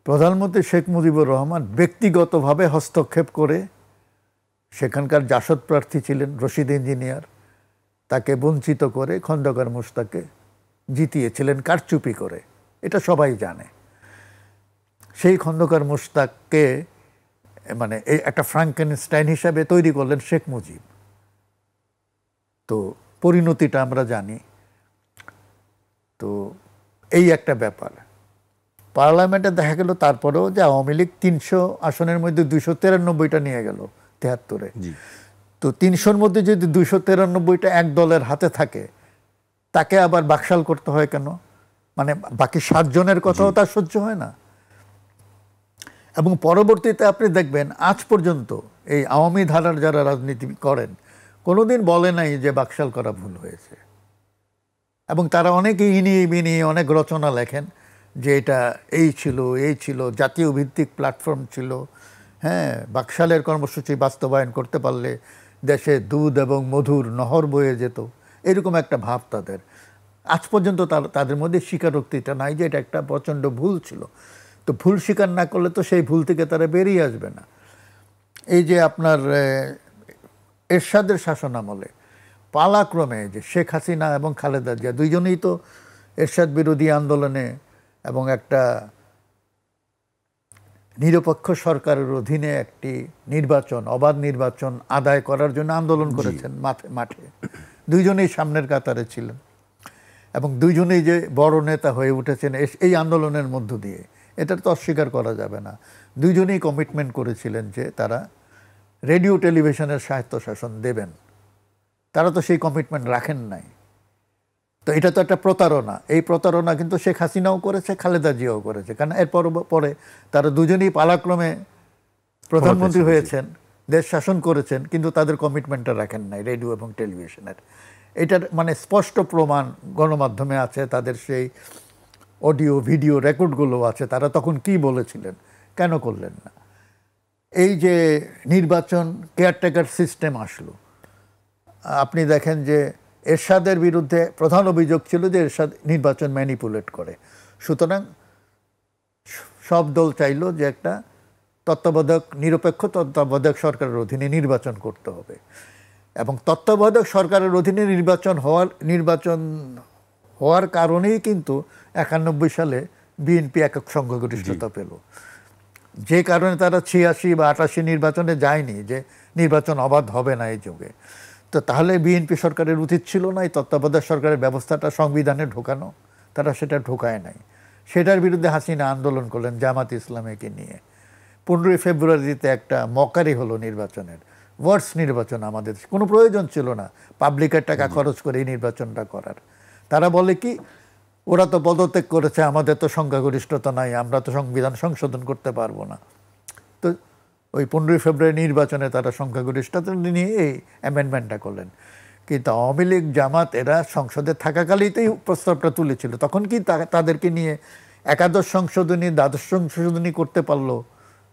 প্রধানমন্ত্রী শেখ মুজিবুর রহমান ব্যক্তিগতভাবে হস্তক্ষেপ করে সেখানকার জাসদ প্রার্থী ছিলেন রশিদ ইঞ্জিনিয়ার, তাকে বঞ্চিত করে খন্দকার মুশতাককে জিতিয়েছিলেন কারচুপি করে, এটা সবাই জানে। সেই খন্দকার মুশতাককে মানে এই একটা ফ্রাঙ্কেনস্টাইন হিসাবে তৈরি করলেন শেখ মুজিব। তো পরিণতিটা আমরা জানি। তো এই একটা ব্যাপার। পার্লামেন্টে দেখা গেল তারপরেও যে আওয়ামী লীগ 300 আসনের মধ্যে 293টা নিয়ে গেল 73-এ। তো 300-র মধ্যে যদি 293টা এক দলের হাতে থাকে, তাকে আবার বাকশাল করতে হয় কেন? মানে বাকি 7 জনের কথাও তার সহ্য হয় না। এবং পরবর্তীতে আপনি দেখবেন আজ পর্যন্ত এই আওয়ামী ধারার যারা রাজনীতি করেন কোনোদিন বলে নাই যে বাকশাল করা ভুল হয়েছে। এবং তারা অনেকে ইনিয়ে বিনিয়ে অনেক রচনা লেখেন যে এটা এই ছিল, জাতীয় ভিত্তিক প্ল্যাটফর্ম ছিল, হ্যাঁ, বাকশালের কর্মসূচি বাস্তবায়ন করতে পারলে দেশে দুধ এবং মধুর নহর বয়ে যেত। এরকম একটা ভাব তাদের। আজ পর্যন্ত তাদের মধ্যে স্বীকারোক্তিটা নাই যে এটা একটা প্রচণ্ড ভুল ছিল। তো ভুল স্বীকার না করলে তো সেই ভুল থেকে তারা বেরিয়ে আসবে না। এই যে আপনার এরশাদের শাসনামলে পালাক্রমে যে শেখ হাসিনা এবং খালেদা জিয়া দুইজনেই তো এরশাদ বিরোধী আন্দোলনে এবং একটা নিরপেক্ষ সরকারের অধীনে একটি নির্বাচন, অবাধ নির্বাচন আদায় করার জন্য আন্দোলন করেছেন মাঠে। দুইজনেই সামনের কাতারে ছিলেন এবং দুইজনেই যে বড় নেতা হয়ে উঠেছেন এই আন্দোলনের মধ্য দিয়ে, এটা তো অস্বীকার করা যাবে না। দুইজনেই কমিটমেন্ট করেছিলেন যে তারা রেডিও টেলিভিশনের স্বায়ত্তশাসন দেবেন। তারা তো সেই কমিটমেন্ট রাখেন নাই। তো এটা তো একটা প্রতারণা। এই প্রতারণা কিন্তু শেখ হাসিনাও করেছে, খালেদা জিয়াও করেছে। কারণ এরপর পরে তারা দুজনেই পালাক্রমে প্রধানমন্ত্রী হয়েছেন, দেশ শাসন করেছেন, কিন্তু তাদের কমিটমেন্টটা রাখেন নাই রেডিও এবং টেলিভিশনের। এটার মানে স্পষ্ট প্রমাণ গণমাধ্যমে আছে, তাদের সেই অডিও ভিডিও রেকর্ডগুলো আছে। তারা তখন কি বলেছিলেন, কেন করলেন না? এই যে নির্বাচন কেয়ারটেকার সিস্টেম আসলো, আপনি দেখেন যে এরশাদের বিরুদ্ধে প্রধান অভিযোগ ছিল যে এরশাদ নির্বাচন ম্যানিপুলেট করে। সুতরাং সব দল চাইল যে একটা নিরপেক্ষ তত্ত্বাবধায়ক সরকারের অধীনে নির্বাচন করতে হবে, এবং তত্ত্বাবধায়ক সরকারের অধীনে নির্বাচন হওয়ার কারণেই কিন্তু 91 সালে বিএনপি একক সংখ্যাগরিষ্ঠতা পেল। যে কারণে তারা 86 বা 88 নির্বাচনে যায়নি, যে নির্বাচন অবাধ হবে না এই যুগে। তো তাহলে বিএনপি সরকারের উচিত ছিল না এই তত্ত্বাবধায়ক সরকারের ব্যবস্থাটা সংবিধানে ঢোকানো? তারা সেটা ঢোকায় নাই। সেটার বিরুদ্ধে হাসিনা আন্দোলন করলেন জামাত ইসলামীকে নিয়ে। 15 ফেব্রুয়ারিতে একটা মকারি হলো নির্বাচনের, ওয়ার্ডস নির্বাচন। আমাদের কোনো প্রয়োজন ছিল না পাবলিকের টাকা খরচ করে এই নির্বাচনটা করার। তারা বলে কি, ওরা তো পদত্যাগ করেছে, আমাদের তো সংখ্যাগরিষ্ঠতা নাই, আমরা তো সংবিধান সংশোধন করতে পারবো না। তো ওই 15 ফেব্রুয়ারি নির্বাচনে তারা সংখ্যাগরিষ্ঠতা নিয়ে এই অ্যামেন্ডমেন্টটা করলেন। কিন্তু আওয়ামী লীগ, জামাত এরা সংসদে থাকাকালীতেই প্রস্তাবটা তুলেছিল। তখন কি তাদেরকে নিয়ে একাদশ সংশোধনী, দ্বাদশ সংশোধনী করতে পারলো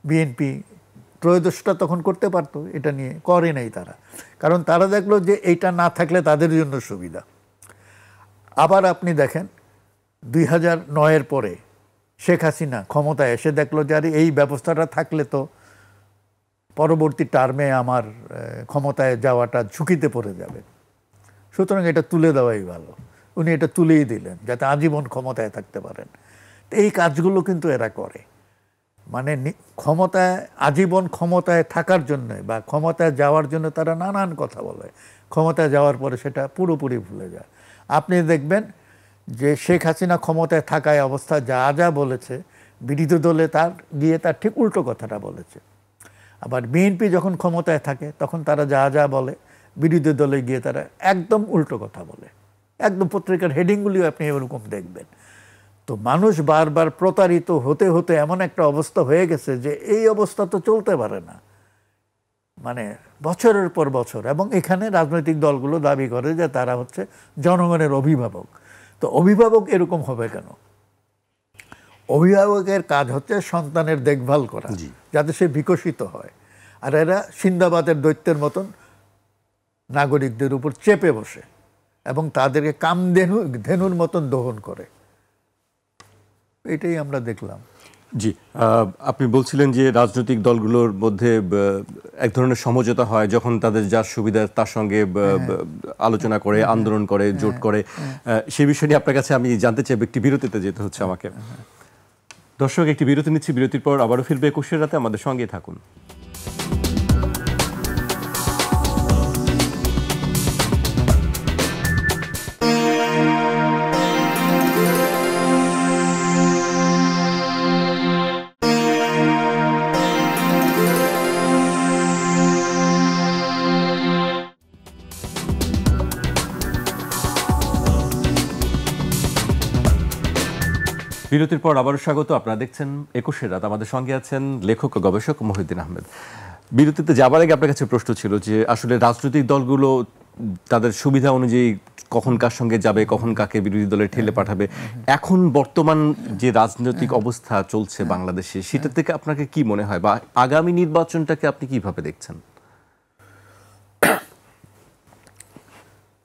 বিএনপি? ত্রয়োদশটা তখন করতে পারতো, এটা নিয়ে করে নাই তারা। কারণ তারা দেখলো যে এইটা না থাকলে তাদের জন্য সুবিধা। আবার আপনি দেখেন 2009-এর পরে শেখ হাসিনা ক্ষমতায় এসে দেখলো যে আরে এই ব্যবস্থাটা থাকলে তো পরবর্তী টার্মে আমার ক্ষমতায় যাওয়াটা ঝুঁকিতে পড়ে যাবে, সুতরাং এটা তুলে দেওয়াই ভালো। উনি এটা তুলেই দিলেন যাতে আজীবন ক্ষমতায় থাকতে পারেন। এই কাজগুলো কিন্তু এরা করে, মানে আজীবন ক্ষমতায় থাকার জন্য বা ক্ষমতায় যাওয়ার জন্য তারা নানান কথা বলে। ক্ষমতায় যাওয়ার পরে সেটা পুরোপুরি ভুলে যায়। আপনি দেখবেন যে শেখ হাসিনা ক্ষমতায় থাকায় অবস্থা যা যা বলেছে, বিরোধী দলে তার ঠিক উল্টো কথাটা বলেছে। আবার বিএনপি যখন ক্ষমতায় থাকে তখন তারা যা যা বলে, বিরোধী দলে গিয়ে তারা একদম উল্টো কথা বলে। একদম পত্রিকার হেডিংগুলিও আপনি এরকম দেখবেন। তো মানুষ বারবার প্রতারিত হতে হতে এমন একটা অবস্থা হয়ে গেছে যে এই অবস্থা তো চলতে পারে না, মানে বছরের পর বছর। এবং এখানে রাজনৈতিক দলগুলো দাবি করে যে তারা হচ্ছে জনগণের অভিভাবক। তো অভিভাবক এরকম হবে কেন? অভিভাবকের কাজ হচ্ছে সন্তানের দেখভাল করা, যাতে সে বিকশিত হয়। আর এরা সিন্দাবাদের দৈত্যের মতন নাগরিকদের উপর চেপে বসে এবং তাদেরকে ধেনুর মতন দহন করে। এটাই আমরা দেখলাম। জি, আপনি বলছিলেন যে রাজনৈতিক দলগুলোর মধ্যে এক ধরনের সমঝোতা হয় যখন তাদের যার সুবিধা তার সঙ্গে আলোচনা করে, আন্দোলন করে, জোট করে। সেই বিষয় নিয়ে আপনার কাছে আমি জানতে চাই। একটি বিরতিতে যেতে হচ্ছে আমাকে। দর্শক, একটি বিরতি নিচ্ছি। বিরতির পর আবারও ফিরবে 21 রাতে, আমাদের সঙ্গে থাকুন। বিরতির পর আবারও স্বাগত। আপনারা দেখছেন 21 রাত, আমাদের সঙ্গে আছেন লেখক ও গবেষক মহিউদ্দিন আহমেদ। বিরতিতে যাবার আগে আপনার কাছে প্রশ্ন ছিল যে আসলে রাজনৈতিক দলগুলো তাদের সুবিধা অনুযায়ী কখন কার সঙ্গে যাবে, কখন কাকে বিরোধী দলে ঠেলে পাঠাবে। এখন বর্তমান যে রাজনৈতিক অবস্থা চলছে বাংলাদেশে, সেটা থেকে আপনাকে কি মনে হয়, বা আগামী নির্বাচনটাকে আপনি কিভাবে দেখছেন?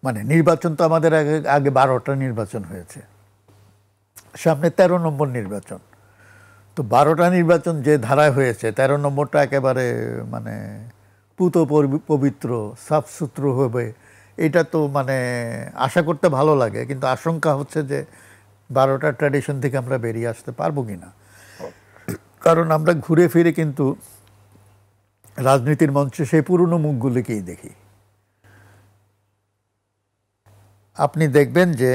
মানে নির্বাচন তো আমাদের আগে আগে 12টা নির্বাচন হয়েছে, সামনে 13 নম্বর নির্বাচন। তো 12টা নির্বাচন যে ধারায় হয়েছে, 13 নম্বরটা একেবারে মানে পুত পবিত্র সাফসুতরো হবে, এটা তো মানে আশা করতে ভালো লাগে, কিন্তু আশঙ্কা হচ্ছে যে 12টা ট্র্যাডিশন থেকে আমরা বেরিয়ে আসতে পারবো কিনা। কারণ আমরা ঘুরে ফিরে কিন্তু রাজনীতির মঞ্চে সেই পুরনো মুখগুলিকেই দেখি। আপনি দেখবেন যে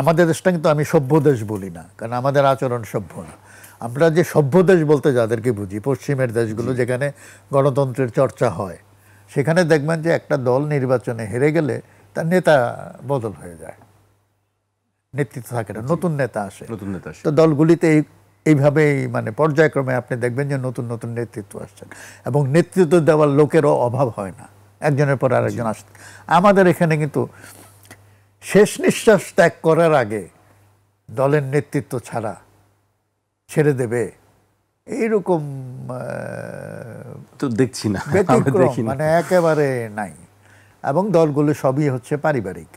আমাদের দেশটা কিন্তু আমি সভ্য দেশ বলি না, কারণ আমাদের আচরণ সভ্য না। আমরা যে সভ্য দেশ বলতে যাদেরকে বুঝি, পশ্চিমের দেশগুলো যেখানে গণতন্ত্রের চর্চা হয়, সেখানে দেখবেন যে একটা দল নির্বাচনে হেরে গেলে তার নেতা বদল হয়ে যায়, নেতৃত্ব থাকে না, নতুন নেতা আসে। তো দলগুলিতে এইভাবেই মানে পর্যায়ক্রমে আপনি দেখবেন যে নতুন নতুন নেতৃত্ব আসছেন, এবং নেতৃত্ব দেওয়ার লোকেরও অভাব হয় না, একজনের পর আরেকজন আসছে। আমাদের এখানে কিন্তু শেষ নিঃশ্বাস ত্যাগ করার আগে দলের নেতৃত্ব ছাড়া ছেড়ে দেবে এইরকম তো দেখছি না, ব্যতিক্রম মানে একেবারে নাই। এবং দলগুলো সবই হচ্ছে পারিবারিক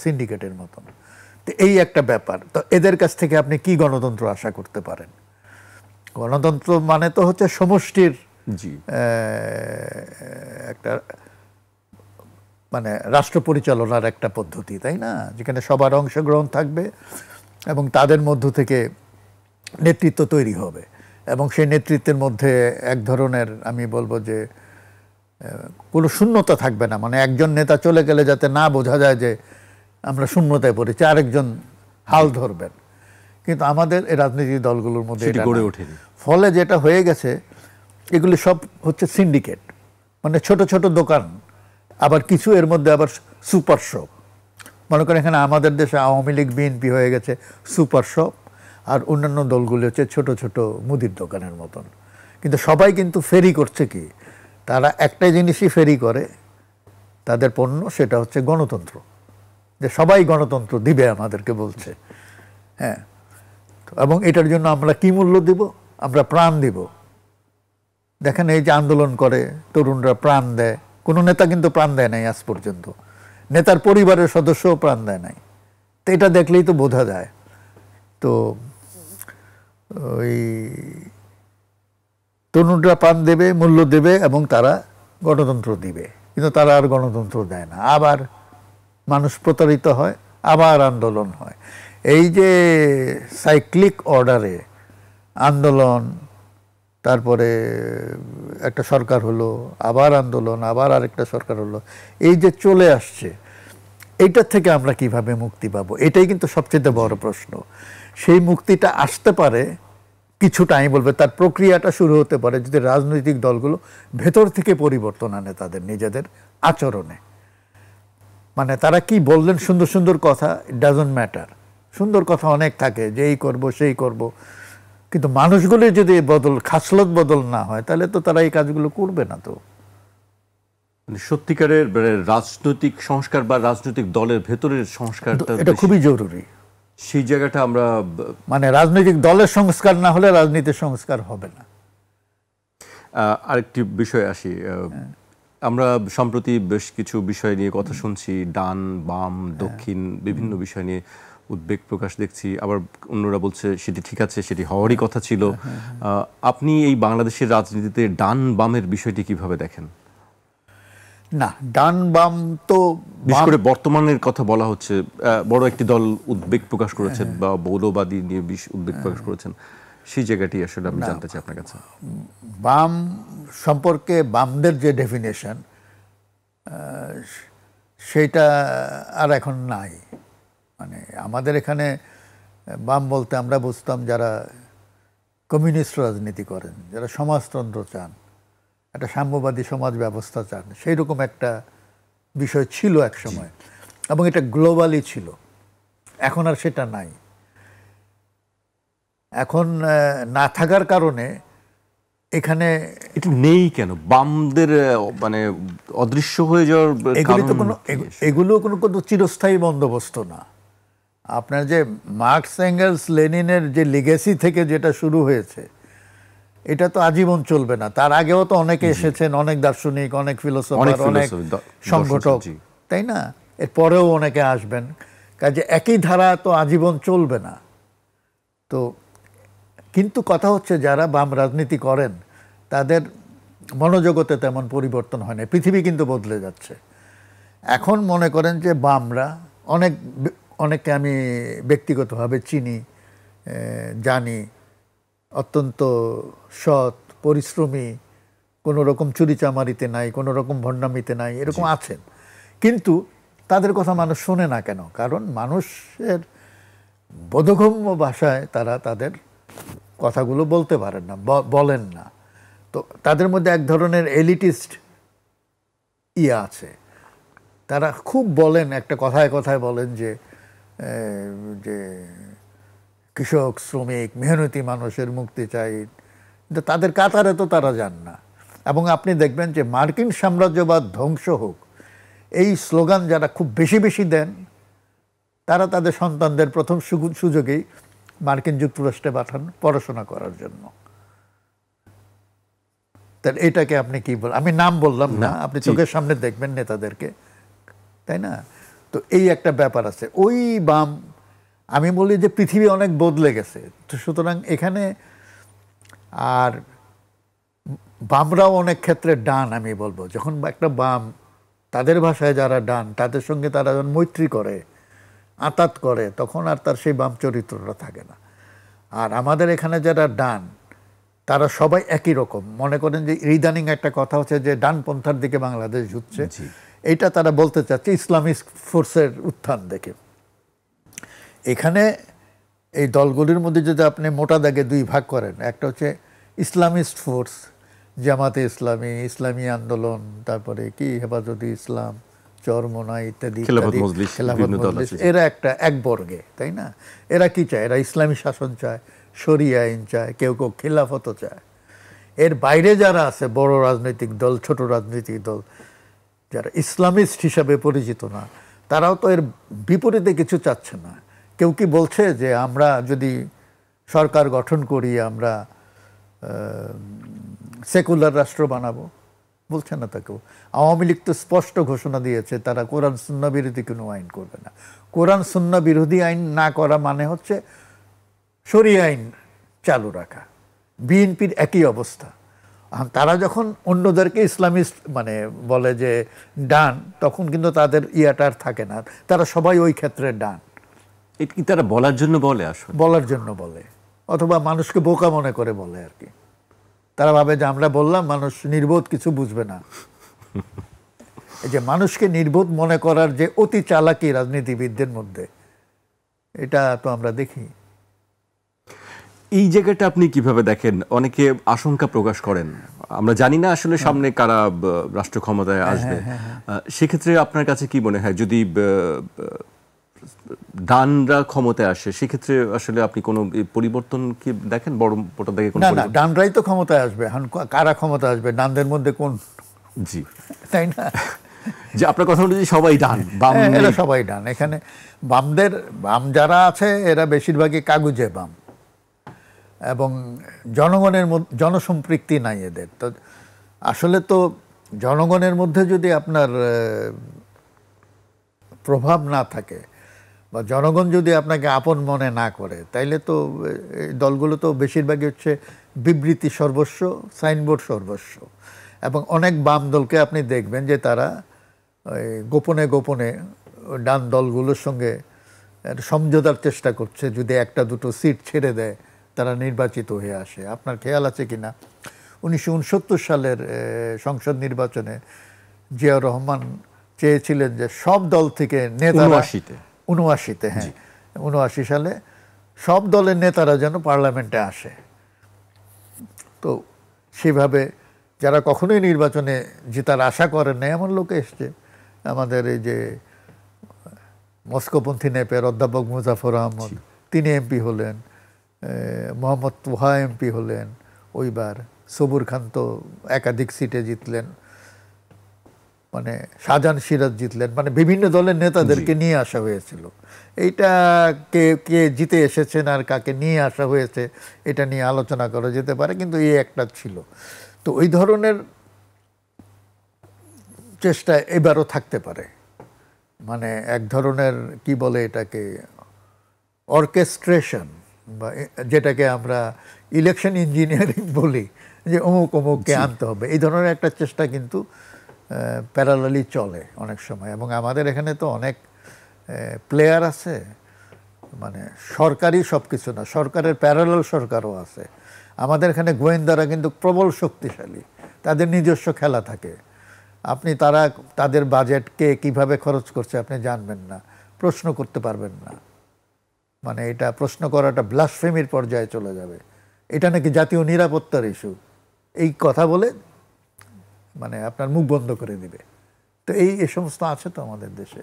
সিন্ডিকেটের মতন। তো এই একটা ব্যাপার। তো এদের কাছ থেকে আপনি কি গণতন্ত্র আশা করতে পারেন? গণতন্ত্র মানে তো হচ্ছে সমষ্টির একটা মানে রাষ্ট্র পরিচালনার একটা পদ্ধতি, তাই না? যেখানে সবার অংশগ্রহণ থাকবে এবং তাদের মধ্য থেকে নেতৃত্ব তৈরি হবে, এবং সেই নেতৃত্বের মধ্যে এক ধরনের আমি বলবো যে কোনো শূন্যতা থাকবে না। মানে একজন নেতা চলে গেলে যাতে না বোঝা যায় যে আমরা শূন্যতায় পড়েছি, আরেকজন হাল ধরবেন। কিন্তু আমাদের এই রাজনৈতিক দলগুলোর মধ্যে এটা গড়ে ওঠেনি। ফলে যেটা হয়ে গেছে, এগুলি সব হচ্ছে সিন্ডিকেট, মানে ছোট ছোট দোকান, আবার কিছু এর মধ্যে আবার সুপার শপ। মনে করেন এখানে আমাদের দেশে আওয়ামী লীগ বিএনপি হয়ে গেছে সুপার শপ, আর অন্যান্য দলগুলি হচ্ছে ছোট ছোট মুদির দোকানের মতন। কিন্তু সবাই কিন্তু ফেরি করছে কি, তারা একটাই জিনিসই ফেরি করে তাদের পণ্য, সেটা হচ্ছে গণতন্ত্র। যে সবাই গণতন্ত্র দিবে আমাদেরকে বলছে, হ্যাঁ। এবং এটার জন্য আমরা কি মূল্য দিব? আমরা প্রাণ দিব। দেখেন এই যে আন্দোলন করে তরুণরা প্রাণ দেয়, কোনো নেতা কিন্তু প্রাণ দেয় নাই আজ পর্যন্ত, নেতার পরিবারের সদস্যও প্রাণ দেয় নাই। তো এটা দেখলেই তো বোঝা যায়। তো ওই তরুণরা প্রাণ দেবে, মূল্য দেবে, এবং তারা গণতন্ত্র দিবে, কিন্তু তারা আর গণতন্ত্র দেয় না। আবার মানুষ প্রতারিত হয়, আবার আন্দোলন হয়। এই যে সাইক্লিক অর্ডারে আন্দোলন, তারপরে একটা সরকার হলো, আবার আন্দোলন, আবার আরেকটা সরকার হলো, এই যে চলে আসছে, এইটার থেকে আমরা কিভাবে মুক্তি পাবো? এটাই কিন্তু সবচেয়ে বড় প্রশ্ন। সেই মুক্তিটা আসতে পারে কিছুটা, আমি বলবো তার প্রক্রিয়াটা শুরু হতে পারে যদি রাজনৈতিক দলগুলো ভেতর থেকে পরিবর্তন আনে তাদের নিজেদের আচরণে। মানে তারা কি বললেন সুন্দর সুন্দর কথা, ইট ডাজন্ট ম্যাটার। সুন্দর কথা অনেক থাকে যে এই করবো সেই করবো, কিন্তু মানুষগুলি যদি খাসলত বদল না হয়, তাহলে তো তারা এই কাজগুলো করবে না। তো সত্যিকারের রাজনৈতিক সংস্কার বা রাজনৈতিক দলের ভেতরের সংস্কারটা এটা খুবই জরুরি। সেই জায়গাটা আমরা মানে রাজনৈতিক দলের সংস্কার না হলে রাজনীতির সংস্কার হবে না। আরেকটি বিষয় আসি, আমরা সম্প্রতি বেশ কিছু বিষয় নিয়ে কথা শুনছি, ডান বাম দক্ষিণ বিভিন্ন বিষয় নিয়ে উদ্বেগ প্রকাশ দেখছি, আবার অন্যরা বলছে সেটি ঠিক আছে, সেটি হওয়ারই কথা ছিল। আপনি এই বাংলাদেশের রাজনীতিতে ডান বামের বিষয়টি কিভাবে দেখেন? না, ডান বাম তো বিশেষ করে বর্তমানের কথা বলা হচ্ছে, বড় একটি দল উদ্বেগ প্রকাশ করেছেন বা মৌলবাদী নিয়ে উদ্বেগ প্রকাশ করেছেন, সেই জায়গাটি আসলে আমি জানতে চাই আপনার কাছে। বাম সম্পর্কে বামদের যে ডেফিনেশন, সেটা আর এখন নাই। মানে আমাদের এখানে বাম বলতে আমরা বুঝতাম যারা কমিউনিস্ট রাজনীতি করেন, যারা সমাজতন্ত্র চান, একটা সাম্যবাদী সমাজ ব্যবস্থা চান, সেই রকম একটা বিষয় ছিল এক সময়, এবং এটা গ্লোবালি ছিল। এখন আর সেটা নাই। এখন না থাকার কারণে এখানে এটি নেই কেন? বামদের মানে অদৃশ্য হয়ে যাওয়ার এগুলো কোনো চিরস্থায়ী বন্দোবস্ত না। আপনার যে মার্কস এঙ্গেলস লেনিনের যে লিগেসি থেকে যেটা শুরু হয়েছে, এটা তো আজীবন চলবে না। তার আগেও তো অনেকে এসেছেন, অনেক দার্শনিক, অনেক ফিলোসফার, অনেক সংগঠক, তাই না? এরপরেও অনেকে আসবেন, কাজে একই ধারা তো আজীবন চলবে না। তো কিন্তু কথা হচ্ছে যারা বাম রাজনীতি করেন তাদের মনোজগতে তেমন পরিবর্তন হয় না। পৃথিবী কিন্তু বদলে যাচ্ছে। এখন মনে করেন যে বামরা অনেককে আমি ব্যক্তিগতভাবে চিনি, জানি, অত্যন্ত সৎ, পরিশ্রমী, কোনো রকম চুরিচামারিতে নাই, কোনো রকম ভণ্ডামিতে নাই, এরকম আছেন। কিন্তু তাদের কথা মানুষ শোনে না কেন? কারণ মানুষের বোধগম্য ভাষায় তারা তাদের কথাগুলো বলতে পারেন না, বলেন না। তো তাদের মধ্যে এক ধরনের এলিটিস্ট আছে। তারা খুব বলেন, একটা কথায় কথায় বলেন যে কৃষক, শ্রমিক, মেহনতি মানুষের মুক্তি চাই, কিন্তু তাদের কাতারে তো তারা যান না। এবং আপনি দেখবেন যে মার্কিন সাম্রাজ্যবাদ ধ্বংস হোক, এই স্লোগান যারা খুব বেশি বেশি দেন তারা তাদের সন্তানদের প্রথম সুযোগেই মার্কিন যুক্তরাষ্ট্রে পাঠান পড়াশোনা করার জন্য। তাহলে এটাকে আপনি কি বল, আমি নাম বললাম না, আপনি চোখের সামনে দেখবেন নেতাদেরকে, তাই না? তো এই একটা ব্যাপার আছে। ওই বাম, আমি বলি যে পৃথিবী অনেক বদলে গেছে, তো সুতরাং এখানে আর বামরাও অনেক ক্ষেত্রে ডান। আমি বলবো যখন একটা বাম, তাদের ভাষায় যারা ডান, তাদের সঙ্গে তারা যখন মৈত্রী করে, আঁতাত করে, তখন আর তার সেই বাম চরিত্রটা থাকে না। আর আমাদের এখানে যারা ডান তারা সবাই একই রকম। মনে করেন যে ইদানিং একটা কথা হচ্ছে যে ডানপন্থার দিকে বাংলাদেশ ঝুঁকছে, এইটা তারা বলতে চাচ্ছে ইসলামিক ফোর্সের উত্থান দেখে। এখানে এই দলগুলির মধ্যে যদি আপনি মোটা দাগে দুই ভাগ করেন, একটা হচ্ছে ইসলামিস্ট ফোর্স, জামাতে ইসলামী, ইসলামী আন্দোলন, তারপরে কি হেফাজতে ইসলাম, চরমোনা ইত্যাদি, খেলাফত মজলিস, এরা একটা এক বর্গে, তাই না? এরা কি চায়? এরা ইসলামী শাসন চায়, শরিয়া আইন চায়, কেউ কেউ খিলাফতও চায়। এর বাইরে যারা আছে, বড় রাজনৈতিক দল, ছোট রাজনৈতিক দল, যারা ইসলামিস্ট হিসাবে পরিচিত না, তারাও তো এর বিপরীতে কিছু চাচ্ছে না। কেউ কি বলছে যে আমরা যদি সরকার গঠন করি আমরা সেকুলার রাষ্ট্র বানাবো? বলছে না তা কেউ। আওয়ামী লীগ তো স্পষ্ট ঘোষণা দিয়েছে তারা কোরআন সুন্নাহ বিরোধী কোনো আইন করবে না। কোরআন সুন্নাহ বিরোধী আইন না করা মানে হচ্ছে শরিয়া আইন চালু রাখা। বিএনপির একই অবস্থা। তারা যখন অন্যদেরকে ইসলামিস্ট মানে বলে যে ডান, তখন কিন্তু তাদের ইয়াটার থাকে না, তারা সবাই ওই ক্ষেত্রে ডান। এটা কি তারা বলার জন্য বলে? আসলে বলার জন্য বলে, অথবা মানুষকে বোকা মনে করে বলে আর কি। তারা ভাবে যে আমরা বললাম মানুষ নির্বোধ, কিছু বুঝবে না। এই যে মানুষকে নির্বোধ মনে করার যে অতি চালাকি রাজনীতিবিদদের মধ্যে, এটা তো আমরা দেখি। এই জায়গাটা আপনি কিভাবে দেখেন? অনেকে আশঙ্কা প্রকাশ করেন, আমরা জানি না আসলে সামনে কারা রাষ্ট্র ক্ষমতায় আসবে। সেক্ষেত্রে আপনার কাছে কি মনে হয়, যদি ডানরা ক্ষমতায় আসে, সেক্ষেত্রে আসলে আপনি কোনো পরিবর্তন কি দেখেন? বড় মোটা দেখে কোনো? না, ডানরাই তো ক্ষমতায় আসবে। কারা ক্ষমতা আসবে? ডানদের মধ্যে কোন? জি, তাই না? যে আপনার কথা অনুযায়ী সবাই ডান, বাম এরা সবাই ডান। এখানে বাম যারা আছে এরা বেশিরভাগই কাগুজে বাম, এবং জনগণের জনসম্পৃক্তি নাই এদের। তো আসলে তো জনগণের মধ্যে যদি আপনার প্রভাব না থাকে, বা জনগণ যদি আপনাকে আপন মনে না করে, তাইলে তো এই দলগুলো তো বেশিরভাগই হচ্ছে বিবৃতি সর্বস্ব, সাইনবোর্ড সর্বস্ব। এবং অনেক বাম দলকে আপনি দেখবেন যে তারা গোপনে গোপনে ডান দলগুলোর সঙ্গে সমঝোতার চেষ্টা করছে, যদি একটা দুটো সিট ছেড়ে দেয় তারা নির্বাচিত হয়ে আসে। আপনার খেয়াল আছে কি না, 1969 সালের সংসদ নির্বাচনে জিয়াউর রহমান চেয়েছিলেন যে সব দল থেকে নেতারা, 79-তে, হ্যাঁ 79 সালে সব দলের নেতারা যেন পার্লামেন্টে আসে। তো সেভাবে যারা কখনোই নির্বাচনে জেতার আশা করেন না, এমন লোক এসছে। আমাদের এই যে মস্কোপন্থী নেপের অধ্যাপক মুজাফর আহমদ, তিনি এমপি হলেন। মোহাম্মদ তোহা এমপি হলেন ওইবার। সবুর খান তো একাধিক সিটে জিতলেন, মানে শাহজাহান সিরাজ জিতলেন। মানে বিভিন্ন দলের নেতাদেরকে নিয়ে আসা হয়েছিল। এইটা কে জিতে এসেছেন আর কাকে নিয়ে আসা হয়েছে এটা নিয়ে আলোচনা করা যেতে পারে, কিন্তু এই একটা ছিল। তো ওই ধরনের চেষ্টা এবারও থাকতে পারে। মানে এক ধরনের কি বলে এটাকে অর্কেস্ট্রেশন, বা যেটাকে আমরা ইলেকশন ইঞ্জিনিয়ারিং বলি, যে অমুক অমুককে আনতে হবে, এই ধরনের একটা চেষ্টা কিন্তু প্যারালালি চলে অনেক সময়। এবং আমাদের এখানে তো অনেক প্লেয়ার আছে, মানে সরকারি সব কিছু না, সরকারের প্যারালাল সরকারও আছে। আমাদের এখানে গোয়েন্দারা কিন্তু প্রবল শক্তিশালী, তাদের নিজস্ব খেলা থাকে। আপনি তাদের বাজেটকে কিভাবে খরচ করছে আপনি জানবেন না, প্রশ্ন করতে পারবেন না। মানে এটা প্রশ্ন করাটা ব্লাসফেমির পর্যায়ে চলে যাবে। এটা নাকি জাতীয় নিরাপত্তার ইস্যু, এই কথা বলে মানে আপনার মুখ বন্ধ করে দিবে। তো এই সমস্ত আছে তো আমাদের দেশে।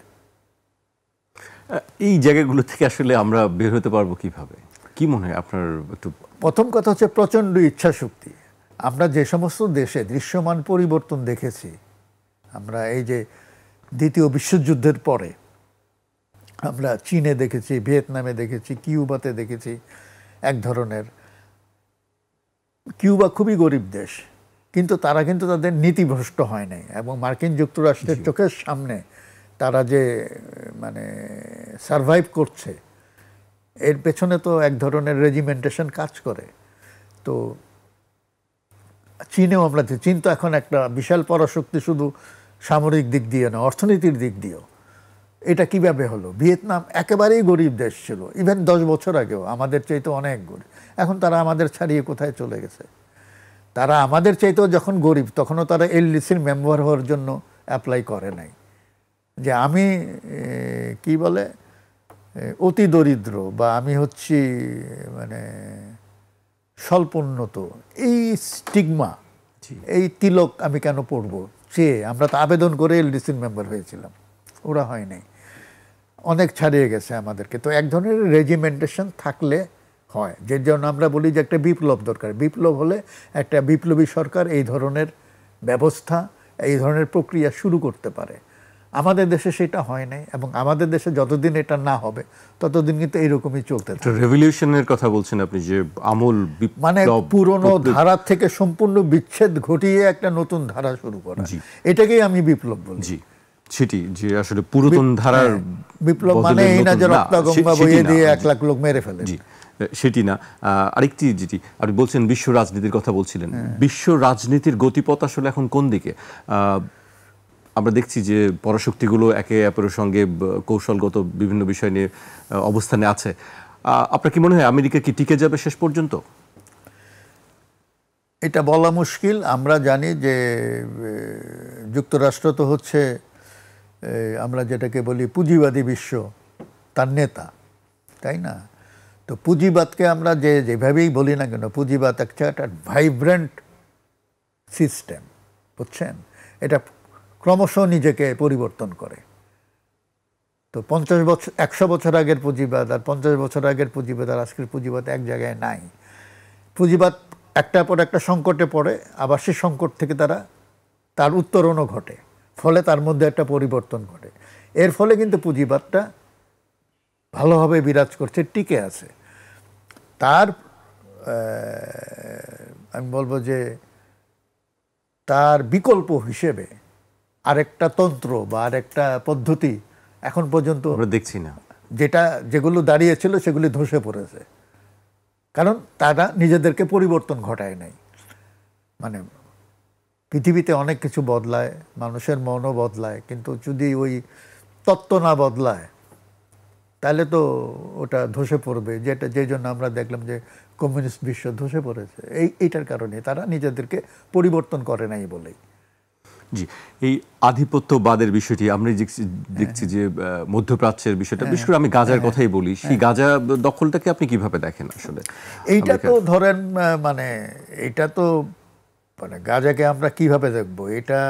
এই জায়গাগুলো থেকে আসলে আমরা বের হতে পারবো কিভাবে, কি মনে হয় আপনার? একটু প্রথম কথা হচ্ছে প্রচণ্ড ইচ্ছা শক্তি। আমরা যে সমস্ত দেশে দৃশ্যমান পরিবর্তন দেখেছি, আমরা এই যে দ্বিতীয় বিশ্বযুদ্ধের পরে আমরা চীনে দেখেছি, ভিয়েতনামে দেখেছি, কিউবাতে দেখেছি, এক ধরনের কিউবা খুবই গরিব দেশ, কিন্তু তারা কিন্তু তাদের নীতিভ্রষ্ট হয় নাই। এবং মার্কিন যুক্তরাষ্ট্রের চোখের সামনে তারা যে মানে সারভাইভ করছে, এর পেছনে তো এক ধরনের রেজিমেন্টেশন কাজ করে। তো চীনেও আমরা, চীন তো এখন একটা বিশাল পরাশক্তি, শুধু সামরিক দিক দিয়ে না, অর্থনীতির দিক দিয়েও। এটা কিভাবে হলো? ভিয়েতনাম একেবারেই গরিব দেশ ছিল, ইভেন 10 বছর আগেও আমাদের চাইতে অনেক গরিব। এখন তারা আমাদের ছাড়িয়ে কোথায় চলে গেছে? তারা আমাদের চাইতেও যখন গরিব, তখনও তারা এলডিসির মেম্বার হওয়ার জন্য অ্যাপ্লাই করে নাই। যে আমি কি বলে অতি দরিদ্র, বা আমি হচ্ছি মানে স্বল্পোন্নত, এই স্টিগমা, এই তিলক আমি কেন পড়বো চেয়ে আমরা তো আবেদন করে এলডিসির মেম্বার হয়েছিলাম, ওরা হয় নাই, অনেক ছাড়িয়ে গেছে আমাদেরকে। তো এক ধরনের রেজিমেন্টেশন থাকলে হয়, যে জন্য আমরা বলি যে একটা বিপ্লব দরকার। বিপ্লব হলে একটা বিপ্লবী সরকার এই ধরনের ব্যবস্থা, এই ধরনের প্রক্রিয়া শুরু করতে পারে। আমাদের দেশে সেটা হয় নাই, এবং আমাদের দেশে যতদিন এটা না হবে ততদিন কিন্তু এইরকমই চলতে থাকে। রেভলিউশনের কথা বলছেন আপনি, যে আমূল মানে পুরনো ধারা থেকে সম্পূর্ণ বিচ্ছেদ ঘটিয়ে একটা নতুন ধারা শুরু করা, এটাকেই আমি বিপ্লব বলি। জি, সেটি যে আসলে পুরাতন ধারার বিপ্লব মানে এই না যে রক্তগঙ্গা বইয়ে দিয়ে 1 লাখ লোক মেরে ফেলে। জি, সেটি না। আরেকটি যেটি আপনি বলছেন, বিশ্ব রাজনীতির কথা বলছিলেন, বিশ্ব রাজনীতির গতিপথ আসলে এখন কোন দিকে? আমরা দেখছি যে পরাশক্তিগুলো একে অপরের সঙ্গে কৌশলগত বিভিন্ন বিষয় নিয়ে অবস্থানে আছে। আপনার কি মনে হয় আমেরিকা কি টিকে যাবে শেষ পর্যন্ত? এটা বলা মুশকিল। আমরা জানি যে যুক্তরাষ্ট্র তো হচ্ছে আমরা যেটাকে বলি পুঁজিবাদী বিশ্ব, তার নেতা, তাই না? তো পুঁজিবাদকে আমরা যেভাবেই বলি না কেন, পুঁজিবাদ একটা ভাইব্রেন্ট সিস্টেম, বুঝছেন? এটা ক্রমশ নিজেকে পরিবর্তন করে। তো 50 বছর 100 বছর আগের পুঁজিবাদ আর 50 বছর আগের পুঁজিবাদ আর আজকের পুঁজিবাদ এক জায়গায় নাই। পুঁজিবাদ একটার পর একটা সংকটে পড়ে, আবার সেই সংকট থেকে তার উত্তরণও ঘটে, ফলে তার মধ্যে একটা পরিবর্তন ঘটে। এর ফলে কিন্তু পুঁজিবাদটা ভালোভাবে বিরাজ করছে, টিকে আছে। তার আমি বলবো যে তার বিকল্প হিসেবে আরেকটা তন্ত্র বা আরেকটা পদ্ধতি এখন পর্যন্ত আমরা দেখছি না। যেগুলো দাঁড়িয়েছিল সেগুলি ধসে পড়েছে, কারণ তারা নিজেদেরকে পরিবর্তন ঘটায় নাই। মানে পৃথিবীতে অনেক কিছু বদলায়, মানুষের মনও বদলায়, কিন্তু যদি ওই তত্ত্ব না বদলায় তাহলে তো ওটা ধসে পড়বে। যে জন্য আমরা দেখলাম যে কমিউনিস্ট বিশ্ব ধসে পড়েছে, এইটার কারণে তারা নিজেদেরকে পরিবর্তন করে নাই বলেই। জি, এই আধিপত্যবাদের বিষয়টি আমরা দেখছি যে মধ্যপ্রাচ্যের বিষয়টা, বিশেষ করে আমি গাজার কথাই বলি, সেই গাজা দখলটাকে আপনি কিভাবে দেখেন আসলে? এইটা তো ধরেন মানে এটা তো মানে গাজাকে আমরা কিভাবে দেখব? এটা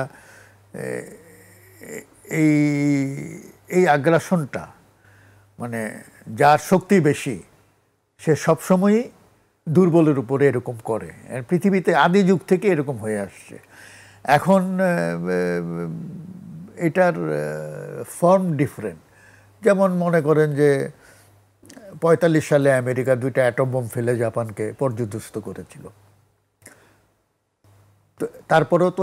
এই আগ্রাসনটা, মানে যার শক্তি বেশি সে সবসময়ই দুর্বলের উপরে এরকম করে। পৃথিবীতে আদি যুগ থেকে এরকম হয়ে আসছে। এখন এটার ফর্ম ডিফারেন্ট। যেমন মনে করেন যে 45 সালে আমেরিকা 2টা অ্যাটম বোম ফেলে জাপানকে পর্যুদস্ত করেছিল। তো তারপরেও তো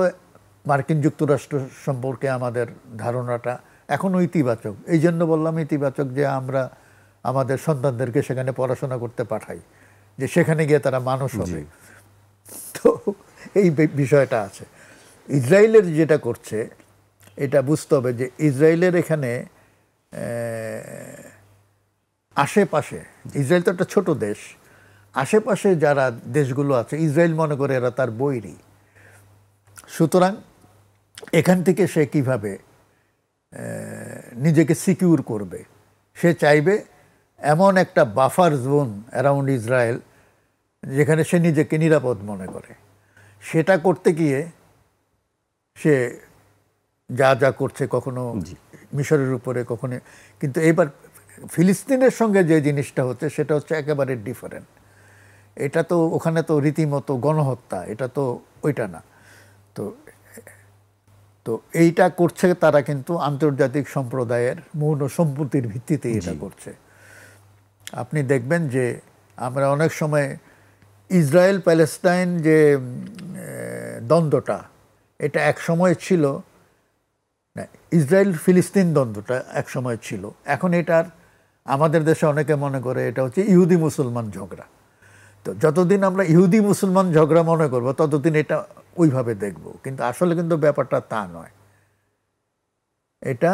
মার্কিন যুক্তরাষ্ট্র সম্পর্কে আমাদের ধারণাটা এখনও ইতিবাচক। এই জন্য বললাম ইতিবাচক যে আমরা আমাদের সন্তানদেরকে সেখানে পড়াশোনা করতে পাঠাই, যে সেখানে গিয়ে তারা মানুষ হবে। তো এই বিষয়টা আছে। ইসরায়েলের যেটা করছে এটা বুঝতে হবে যে ইসরায়েলের এখানে আশেপাশে, ইসরায়েল তো একটা ছোট দেশ, আশেপাশে যারা দেশগুলো আছে ইসরায়েল মনে করে এরা তার বৈরী। সুতরাং এখান থেকে সে কিভাবে নিজেকে সিকিউর করবে, সে চাইবে এমন একটা বাফার জোন অ্যারাউন্ড ইসরায়েল যেখানে সে নিজেকে নিরাপদ মনে করে। সেটা করতে গিয়ে সে যা যা করছে, কখনো মিশরের উপরে, কখনো, কিন্তু এবার ফিলিস্তিনের সঙ্গে যে জিনিসটা হচ্ছে সেটা হচ্ছে একেবারে ডিফারেন্ট। এটা তো ওখানে তো রীতিমতো গণহত্যা, এটা তো ওইটা না। তো তো এইটা করছে তারা কিন্তু আন্তর্জাতিক সম্প্রদায়ের মৌন সম্মতির ভিত্তিতে এটা করছে। আপনি দেখবেন যে আমরা অনেক সময় ইসরায়েল প্যালেস্টাইন যে দ্বন্দ্বটা, এটা এক সময় ছিল না, ইসরায়েল ফিলিস্তিন দ্বন্দ্বটা এক সময় ছিল, এখন এটার আমাদের দেশে অনেকে মনে করে এটা হচ্ছে ইহুদি মুসলমান ঝগড়া। তো যতদিন আমরা ইহুদি মুসলমান ঝগড়া মনে করব ততদিন এটা ওইভাবে দেখব, কিন্তু আসলে কিন্তু ব্যাপারটা তা নয়। এটা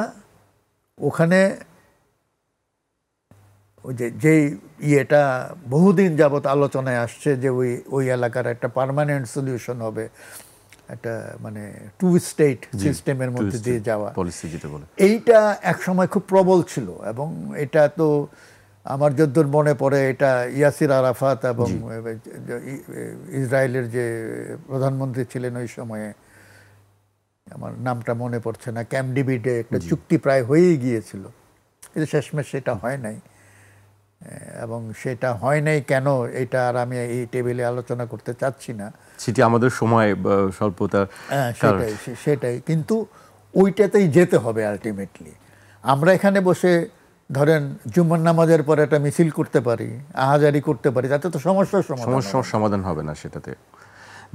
ওখানে ওই যেই ইয়েটা বহুদিন যাবৎ আলোচনায় আসছে যে ওই এলাকার একটা পার্মানেন্ট সলিউশন হবে, একটা মানে টু স্টেট সিস্টেমের মধ্যে দিয়ে যাওয়া পলিসি যেটা বলে, এইটা এক সময় খুব প্রবল ছিল। এবং এটা তো আমার যদ্দূর মনে পড়ে এটা ইয়াসির আরাফাত এবং ইসরায়েলের যে প্রধানমন্ত্রী ছিলেন ওই সময়ে, আমার নামটা মনে পড়ছে না, ক্যাম্প ডেভিডে একটা চুক্তি প্রায় হয়েই গিয়েছিল, কিন্তু শেষমেশ সেটা হয় নাই। এবং সেটা হয় নাই কেন, এটা আর আমি এই টেবিলে আলোচনা করতে চাচ্ছি না, সেটি আমাদের সময় স্বল্পতা। সেটাই কিন্তু ওইটাতেই যেতে হবে আলটিমেটলি। আমরা এখানে বসে ধরেন জুম্মার নামাজের পরে একটা মিছিল করতে পারি, আহাজারি করতে পারি, তাতে তো সমস্যার সমাধান হবে না সেটাতে।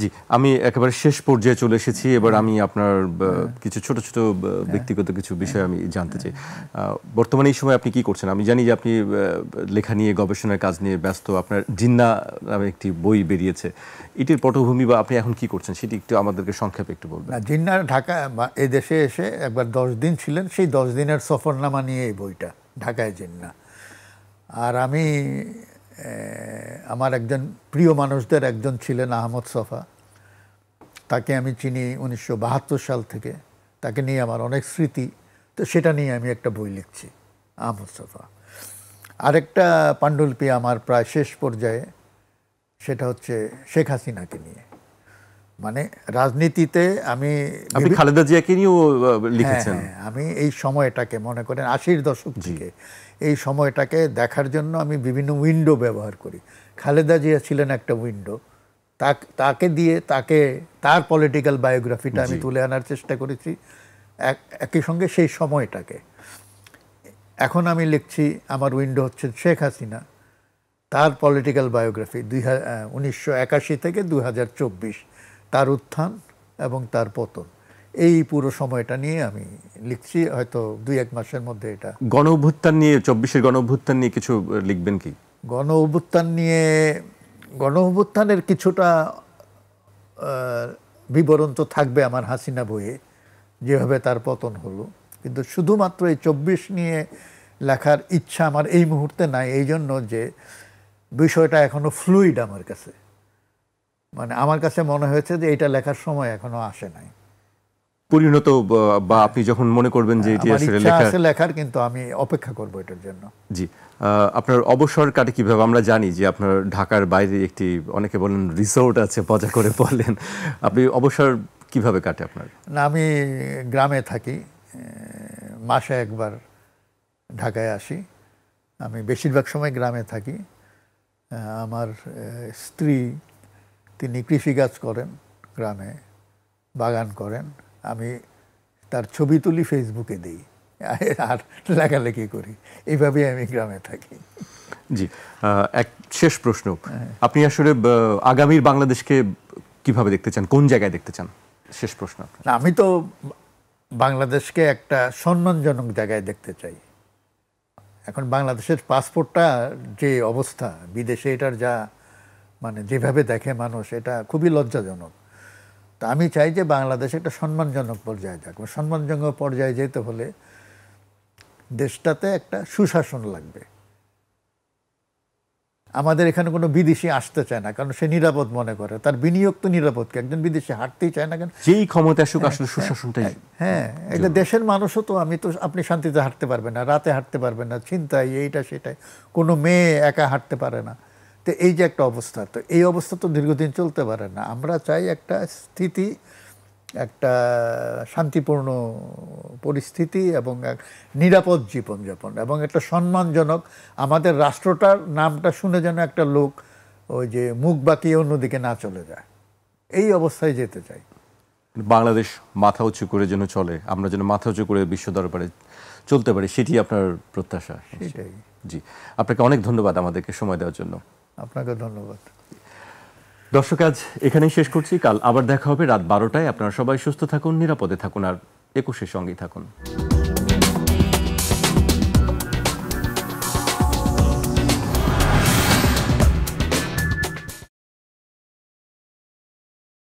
জি, আমি একেবারে শেষ পর্যায়ে চলে এসেছি। এবার আমি আপনার কিছু ছোট ছোট ব্যক্তিগত কিছু বিষয় আমি জানতে চাই। বর্তমানে এই সময় আপনি কি করছেন? আমি জানি যে আপনি লেখা নিয়ে, গবেষণার কাজ নিয়ে ব্যস্ত। আপনার জিন্না নামে একটি বই বেরিয়েছে, এটির পটভূমি বা আপনি এখন কি করছেন সেটি একটু আমাদেরকে সংক্ষেপে একটু বলবেন। জিন্না ঢাকা এই দেশে এসে একবার 10 দিন ছিলেন, সেই 10 দিনের সফরনামা নিয়ে এই বইটা, ঢাকায় জিন্না। আর আমি আমার একজন প্রিয় মানুষদের একজন ছিলেন আহমদ ছফা, তাকে আমি চিনি 1972 সাল থেকে, তাকে নিয়ে আমার অনেক স্মৃতি, তো সেটা নিয়ে আমি একটা বই লিখছি, আহমদ ছফা। আরেকটা পাণ্ডুলিপি আমার প্রায় শেষ পর্যায়ে, সেটা হচ্ছে শেখ হাসিনাকে নিয়ে। মানে রাজনীতিতে আমি খালেদা জিয়াকে নিয়েও লিখেছেন। আমি এই সময়টাকে মনে করেন 80-র দশক থেকে এই সময়টাকে দেখার জন্য আমি বিভিন্ন উইন্ডো ব্যবহার করি। খালেদা জিয়া ছিলেন একটা উইন্ডো, তাকে দিয়ে তার পলিটিক্যাল বায়োগ্রাফিটা আমি তুলে আনার চেষ্টা করেছি, একই সঙ্গে সেই সময়টাকে। এখন আমি লিখছি, আমার উইন্ডো হচ্ছে শেখ হাসিনা, তার পলিটিক্যাল বায়োগ্রাফি 1981 থেকে 2024, তার উত্থান এবং তার পতন, এই পুরো সময়টা নিয়ে আমি লিখছি। হয়তো 2-1 মাসের মধ্যে এটা। গণ অভ্যুত্থান নিয়ে, 24-এর গণ অভ্যুত্থান নিয়ে কিছু লিখবেন কি? গণ অভ্যুত্থানের কিছুটা বিবরণ তো থাকবে আমার হাসিনা বইয়ে, যেভাবে তার পতন হলো, কিন্তু শুধুমাত্র এই 24 নিয়ে লেখার ইচ্ছা আমার এই মুহূর্তে নাই, এই জন্য যে বিষয়টা এখনো ফ্লুইড আমার কাছে। মানে আমার কাছে মনে হয়েছে যে এটা লেখার সময় এখনো আসে নাই, পরিণত, বা আপনি যখন মনে করবেন যে এটি আসলে লেখার, কিন্তু আমি অপেক্ষা করব এটার জন্য। জি, আপনার অবসর কাটে কিভাবে? আমরা জানি যে আপনার ঢাকার বাইরে একটি, অনেকে বলেন রিসোর্ট আছে, মজা করে বলেন, আপনি অবসর কিভাবে কাটে আপনার? না, আমি গ্রামে থাকি, মাসে একবার ঢাকায় আসি। আমি বেশিরভাগ সময় গ্রামে থাকি। আমার স্ত্রী, তিনি কৃষিকাজ করেন, গ্রামে বাগান করেন, আমি তার ছবি তুলি, ফেসবুকে দিই আর লেখালেখি করি, এইভাবেই আমি গ্রামে থাকি। জি, এক শেষ প্রশ্ন, আপনি আসলে আগামীর বাংলাদেশকে কিভাবে দেখতে চান, কোন জায়গায় দেখতে চান? শেষ প্রশ্ন। আমি তো বাংলাদেশকে একটা সম্মানজনক জায়গায় দেখতে চাই। এখন বাংলাদেশের পাসপোর্টটা যে অবস্থা, বিদেশে এটার যা মানে যেভাবে দেখে মানুষ, এটা খুবই লজ্জাজনক। তা আমি চাই যে বাংলাদেশ একটা সম্মানজনক পর্যায়ে যাক। সম্মানজনক পর্যায়ে যেতে হলে দেশটাতে একটা সুশাসন লাগবে। আমাদের এখানে কোনো বিদেশি আসতে চায় না, কারণ সে নিরাপদ মনে করে, তার বিনিয়োগ তো নিরাপদ। একজন বিদেশি হাঁটতেই চায় না কেন? যেই ক্ষমতা আসুক আসলে সুশাসনটাই। হ্যাঁ, একটা দেশের মানুষও তো, আমি তো, আপনি শান্তিতে হাঁটতে পারবেন না, রাতে হাঁটতে পারবেন না, ছিনতাই এইটা সেটাই, কোনো মেয়ে একা হাঁটতে পারে না। তো এই যে একটা অবস্থা, তো এই অবস্থা তো দীর্ঘদিন চলতে পারে না। আমরা চাই একটা স্থিতি, একটা শান্তিপূর্ণ পরিস্থিতি এবং এক নিরাপদ জীবনযাপন এবং একটা সম্মানজনক, আমাদের রাষ্ট্রটার নামটা শুনে যেন একটা লোক ওই যে মুখ বাঁকিয়ে অন্যদিকে না চলে যায়, এই অবস্থায় যেতে চাই। বাংলাদেশ মাথা উঁচু করে যেন চলে, আমরা যেন মাথা উঁচু করে বিশ্ব দরবারে চলতে পারি, সেটি আপনার প্রত্যাশা। সেটাই। জি, আপনাকে অনেক ধন্যবাদ আমাদেরকে সময় দেওয়ার জন্য। আপনাকে ধন্যবাদ। দর্শক, আজ এখানেই শেষ করছি। কাল আবার দেখা হবে রাত 12টায়। আপনারা সবাই সুস্থ থাকুন, নিরাপদে থাকুন, আর 21-এর সঙ্গেই থাকুন।